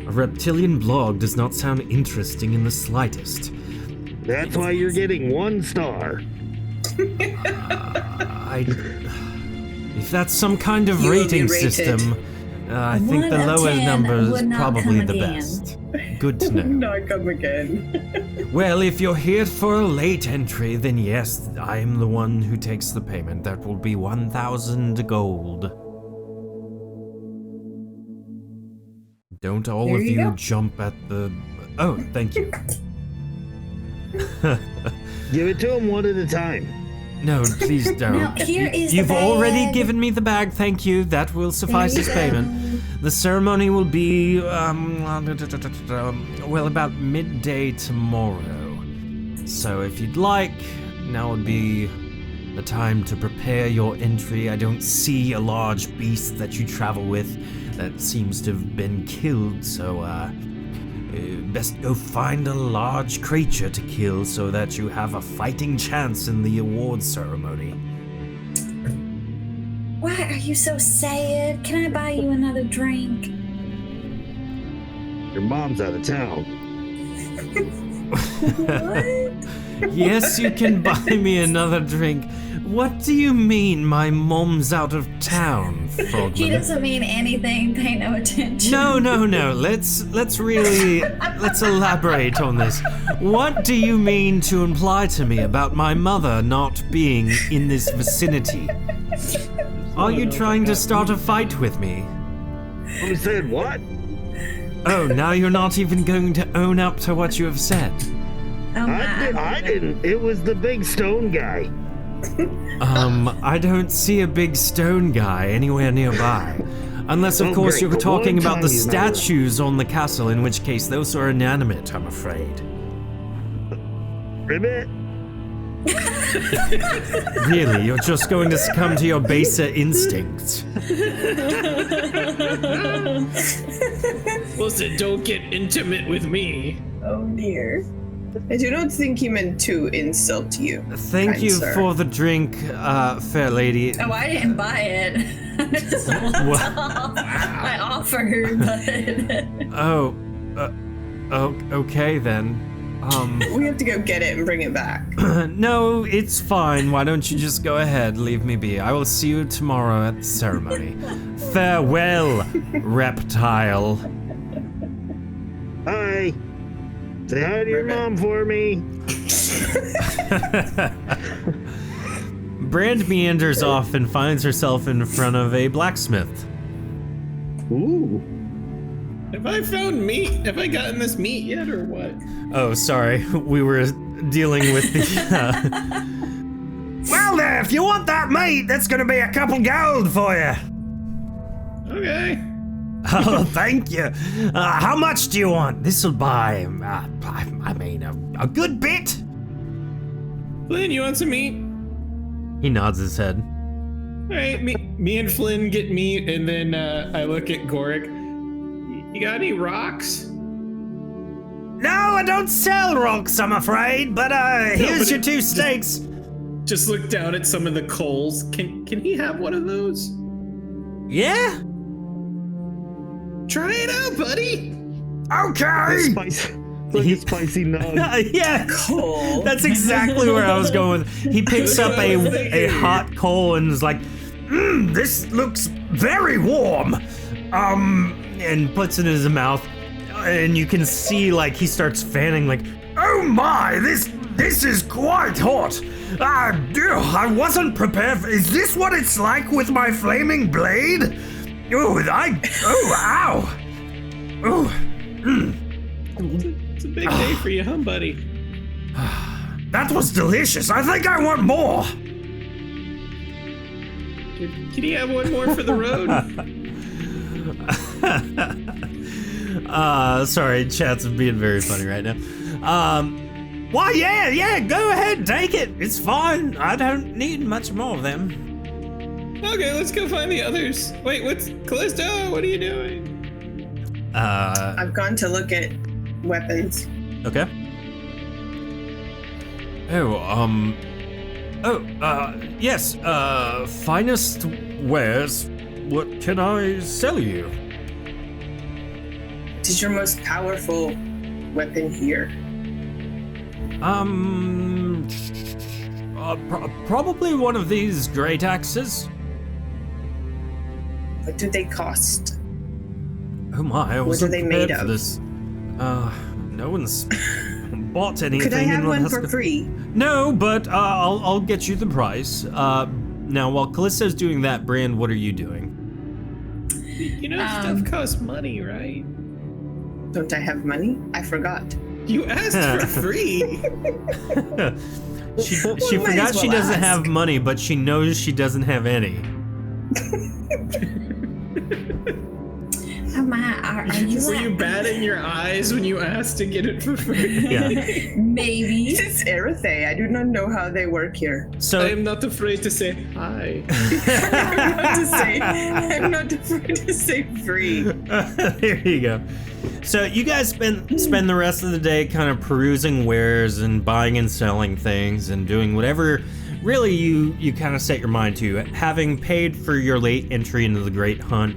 [SPEAKER 1] A reptilian blog does not sound interesting in the slightest.
[SPEAKER 8] That's why you're getting 1 star.
[SPEAKER 1] If that's some kind of
[SPEAKER 5] You will be
[SPEAKER 1] rating
[SPEAKER 5] rated.
[SPEAKER 1] system, I think
[SPEAKER 6] One
[SPEAKER 1] the
[SPEAKER 6] of
[SPEAKER 1] lower
[SPEAKER 6] 10
[SPEAKER 1] number is
[SPEAKER 6] would not
[SPEAKER 1] probably
[SPEAKER 6] come
[SPEAKER 1] the
[SPEAKER 6] again.
[SPEAKER 1] best. Good to know.
[SPEAKER 5] Not come again.
[SPEAKER 1] Well, if you're here for a late entry, then yes, I am the one who takes the payment. That will be 1,000 gold. Don't all
[SPEAKER 5] There
[SPEAKER 1] of
[SPEAKER 5] you
[SPEAKER 1] you
[SPEAKER 5] go.
[SPEAKER 1] jump at the... Oh, thank you.
[SPEAKER 8] Give it to him one at a time.
[SPEAKER 1] No, please don't.
[SPEAKER 6] Now, here is
[SPEAKER 1] You've
[SPEAKER 6] the bag.
[SPEAKER 1] already given me the bag, thank you. That will suffice
[SPEAKER 6] There
[SPEAKER 1] as
[SPEAKER 6] you
[SPEAKER 1] payment.
[SPEAKER 6] go.
[SPEAKER 1] The ceremony will be, well, about midday tomorrow. So if you'd like, now would be the time to prepare your entry. I don't see a large beast that you travel with.
[SPEAKER 2] that seems to have been killed, so best go find a large creature to kill so that you have a fighting chance in the awards ceremony.
[SPEAKER 6] Why are you so sad? Can I buy you another drink?
[SPEAKER 8] Your mom's out of town.
[SPEAKER 6] What?
[SPEAKER 2] Yes, you can buy me another drink. What do you mean my mom's out of town, Frogman?
[SPEAKER 6] He doesn't mean anything. Pay no attention.
[SPEAKER 2] No. Let's elaborate on this. What do you mean to imply to me about my mother not being in this vicinity? Are you trying to start a fight with me?
[SPEAKER 8] Who said what?
[SPEAKER 2] Oh, now you're not even going to own up to what you have said.
[SPEAKER 6] Oh,
[SPEAKER 8] I didn't. It was the big stone guy.
[SPEAKER 2] I don't see a big stone guy anywhere nearby. Unless, of course,
[SPEAKER 8] great.
[SPEAKER 2] you're talking
[SPEAKER 8] One
[SPEAKER 2] about the
[SPEAKER 8] time he's not
[SPEAKER 2] statues on the castle, in which case those are inanimate, I'm afraid.
[SPEAKER 8] Ribbit.
[SPEAKER 2] Really, you're just going to succumb to your baser instincts.
[SPEAKER 7] Listen, don't get intimate with me.
[SPEAKER 5] Oh dear. I do not think he meant to insult you.
[SPEAKER 2] Thank
[SPEAKER 5] kind
[SPEAKER 2] you
[SPEAKER 5] sir.
[SPEAKER 2] for the drink, fair lady.
[SPEAKER 6] Oh, I didn't buy it. I just walked off. I offered, but...
[SPEAKER 2] Okay then.
[SPEAKER 5] We have to go get it and bring it back.
[SPEAKER 2] No, it's fine. Why don't you just go ahead, leave me be. I will see you tomorrow at the ceremony. Farewell, reptile.
[SPEAKER 8] Hi. Say hi to your mom for me.
[SPEAKER 2] Brand meanders off and finds herself in front of a blacksmith.
[SPEAKER 8] Ooh.
[SPEAKER 7] Have I found meat? Have I gotten this meat yet, or what?
[SPEAKER 2] Oh, sorry. We were dealing with the...
[SPEAKER 9] Well, there, if you want that meat, that's gonna be a couple gold for you.
[SPEAKER 7] Okay.
[SPEAKER 9] Oh, thank you. How much do you want? This'll buy, a good bit.
[SPEAKER 7] Flynn, you want some meat?
[SPEAKER 2] He nods his head.
[SPEAKER 7] All right, me and Flynn get meat, and then I look at Gorik. You got any rocks?
[SPEAKER 9] No, I don't sell rocks, I'm afraid, but here's your 2 steaks.
[SPEAKER 7] Just look down at some of the coals. Can he have one of those?
[SPEAKER 9] Yeah?
[SPEAKER 7] Try it out, buddy.
[SPEAKER 9] Okay.
[SPEAKER 8] Like a spicy nug.
[SPEAKER 2] Yeah,
[SPEAKER 5] Cool.
[SPEAKER 2] that's exactly where I was going with. He picks up a hot coal and is like,
[SPEAKER 9] This looks very warm.
[SPEAKER 2] and puts it in his mouth, and you can see like he starts fanning like,
[SPEAKER 9] Oh my, this is quite hot. I wasn't prepared for, is this what it's like with my flaming blade? Ow. Oh.
[SPEAKER 7] It's a big day for you, huh, buddy?
[SPEAKER 9] That was delicious. I think I want more.
[SPEAKER 7] Can you have one more for the road?
[SPEAKER 2] Sorry, chat's being very funny right now.
[SPEAKER 9] Why, yeah, go ahead, take it. It's fine. I don't need much more of them.
[SPEAKER 7] Okay, let's go find the others. Wait, what's Callisto? What are you doing?
[SPEAKER 5] I've gone to look at weapons.
[SPEAKER 2] Okay.
[SPEAKER 1] Yes, finest wares. What can I sell you?
[SPEAKER 5] What is your most powerful weapon here?
[SPEAKER 1] Probably one of these great axes.
[SPEAKER 5] What do they cost?
[SPEAKER 1] Oh my, I
[SPEAKER 5] What
[SPEAKER 1] wasn't
[SPEAKER 5] are they made
[SPEAKER 1] prepared for
[SPEAKER 5] of?
[SPEAKER 1] this. No one's bought anything.
[SPEAKER 5] Could I have
[SPEAKER 1] anyone
[SPEAKER 5] one
[SPEAKER 1] has
[SPEAKER 5] for
[SPEAKER 1] to-
[SPEAKER 5] free?
[SPEAKER 1] No, but I'll get you the price.
[SPEAKER 2] Now, while Callisto's doing that, Brand, what are you doing?
[SPEAKER 7] You know stuff costs money, right?
[SPEAKER 5] Don't I have money? I forgot.
[SPEAKER 7] You asked for free.
[SPEAKER 2] She
[SPEAKER 5] might
[SPEAKER 2] forgot
[SPEAKER 5] as
[SPEAKER 2] she
[SPEAKER 5] well
[SPEAKER 2] doesn't
[SPEAKER 5] ask.
[SPEAKER 2] have money, but she knows she doesn't have any.
[SPEAKER 6] Are you
[SPEAKER 7] Were you batting your eyes when you asked to get it for free?
[SPEAKER 2] Yeah.
[SPEAKER 6] Maybe.
[SPEAKER 5] It's Erethe. I do not know how they work here.
[SPEAKER 2] So
[SPEAKER 7] I am not afraid to say hi.
[SPEAKER 5] I'm not afraid to say free.
[SPEAKER 2] there you go. So you guys spend the rest of the day kind of perusing wares and buying and selling things and doing whatever really you kind of set your mind to. Having paid for your late entry into the Great Hunt,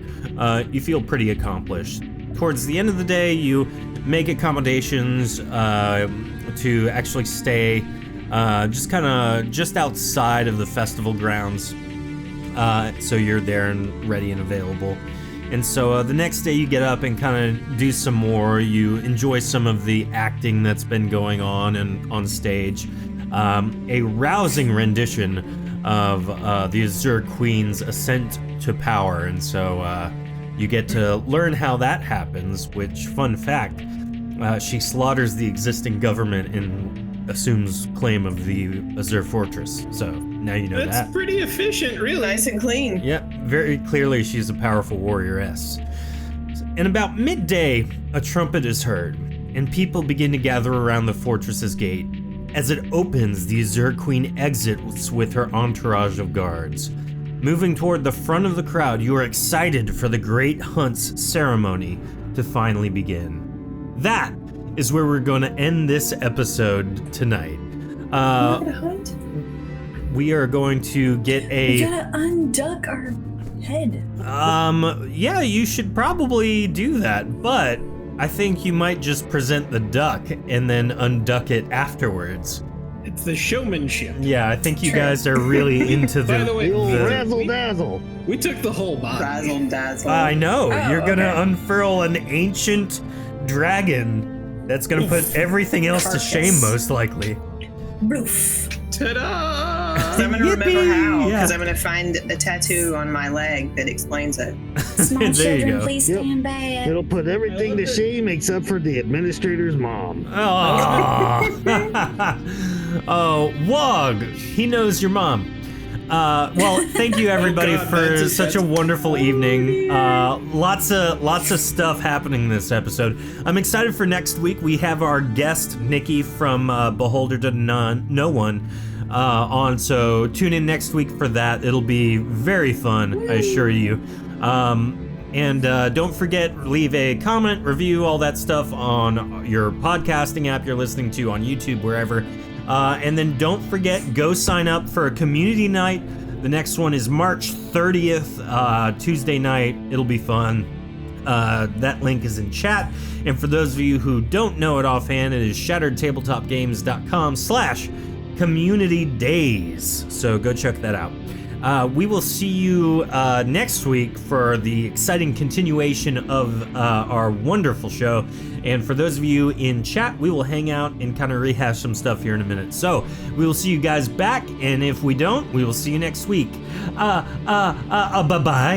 [SPEAKER 2] you feel pretty accomplished. Towards the end of the day, you make accommodations to actually stay just outside of the festival grounds. So you're there and ready and available. And so the next day you get up and kind of do some more. You enjoy some of the acting that's been going on and on stage. A rousing rendition of the Azure Queen's ascent to power. And so you get to learn how that happens, which, fun fact, she slaughters the existing government and assumes claim of the Azure Fortress. So now you know that.
[SPEAKER 7] That's pretty efficient, really.
[SPEAKER 5] Nice and clean.
[SPEAKER 2] Yep, very clearly she's a powerful warrioress. And about midday, a trumpet is heard, and people begin to gather around the fortress's gate. As it opens, the Azure Queen exits with her entourage of guards. Moving toward the front of the crowd, you are excited for the Great Hunt's ceremony to finally begin. That is where we're going to end this episode tonight.
[SPEAKER 6] Hunt?
[SPEAKER 2] We are going to get
[SPEAKER 6] We gotta unduck our head.
[SPEAKER 2] Yeah, you should probably do that, but I think you might just present the duck and then unduck it afterwards.
[SPEAKER 7] It's the showmanship.
[SPEAKER 2] Yeah, I think you guys are really into
[SPEAKER 7] By the way,
[SPEAKER 8] The old
[SPEAKER 2] the
[SPEAKER 8] razzle dazzle.
[SPEAKER 7] we took the whole body.
[SPEAKER 5] Razzle dazzle.
[SPEAKER 2] I know.
[SPEAKER 5] Oh,
[SPEAKER 2] You're gonna
[SPEAKER 5] okay.
[SPEAKER 2] unfurl an ancient dragon that's gonna put everything else to
[SPEAKER 5] Carcass.
[SPEAKER 2] shame, most likely.
[SPEAKER 6] Roof.
[SPEAKER 7] Ta-da!
[SPEAKER 5] So I'm gonna remember how,
[SPEAKER 2] Yeah.
[SPEAKER 5] because I'm gonna find a tattoo on my leg that explains it.
[SPEAKER 6] Small
[SPEAKER 2] There you
[SPEAKER 6] children,
[SPEAKER 2] go.
[SPEAKER 6] please
[SPEAKER 8] Yep.
[SPEAKER 6] stand back.
[SPEAKER 8] It'll put everything to shame except for the administrator's mom.
[SPEAKER 2] Oh, oh, Wog. He knows your mom. Well, thank you everybody
[SPEAKER 7] God,
[SPEAKER 2] for such a wonderful evening. Lots of stuff happening this episode. I'm excited for next week. We have our guest Nikki from Beholder to No One on, so tune in next week for that. It'll be very fun, I assure you. And don't forget, leave a comment, review, all that stuff on your podcasting app you're listening to, on YouTube, wherever. And then don't forget, go sign up for a community night. The next one is March 30th, Tuesday night. It'll be fun. That link is in chat. And for those of you who don't know it offhand, it is shatteredtabletopgames.com/community days. So go check that out. We will see you next week for the exciting continuation of our wonderful show. And for those of you in chat, we will hang out and kind of rehash some stuff here in a minute. So we will see you guys back. And if we don't, we will see you next week. Bye-bye.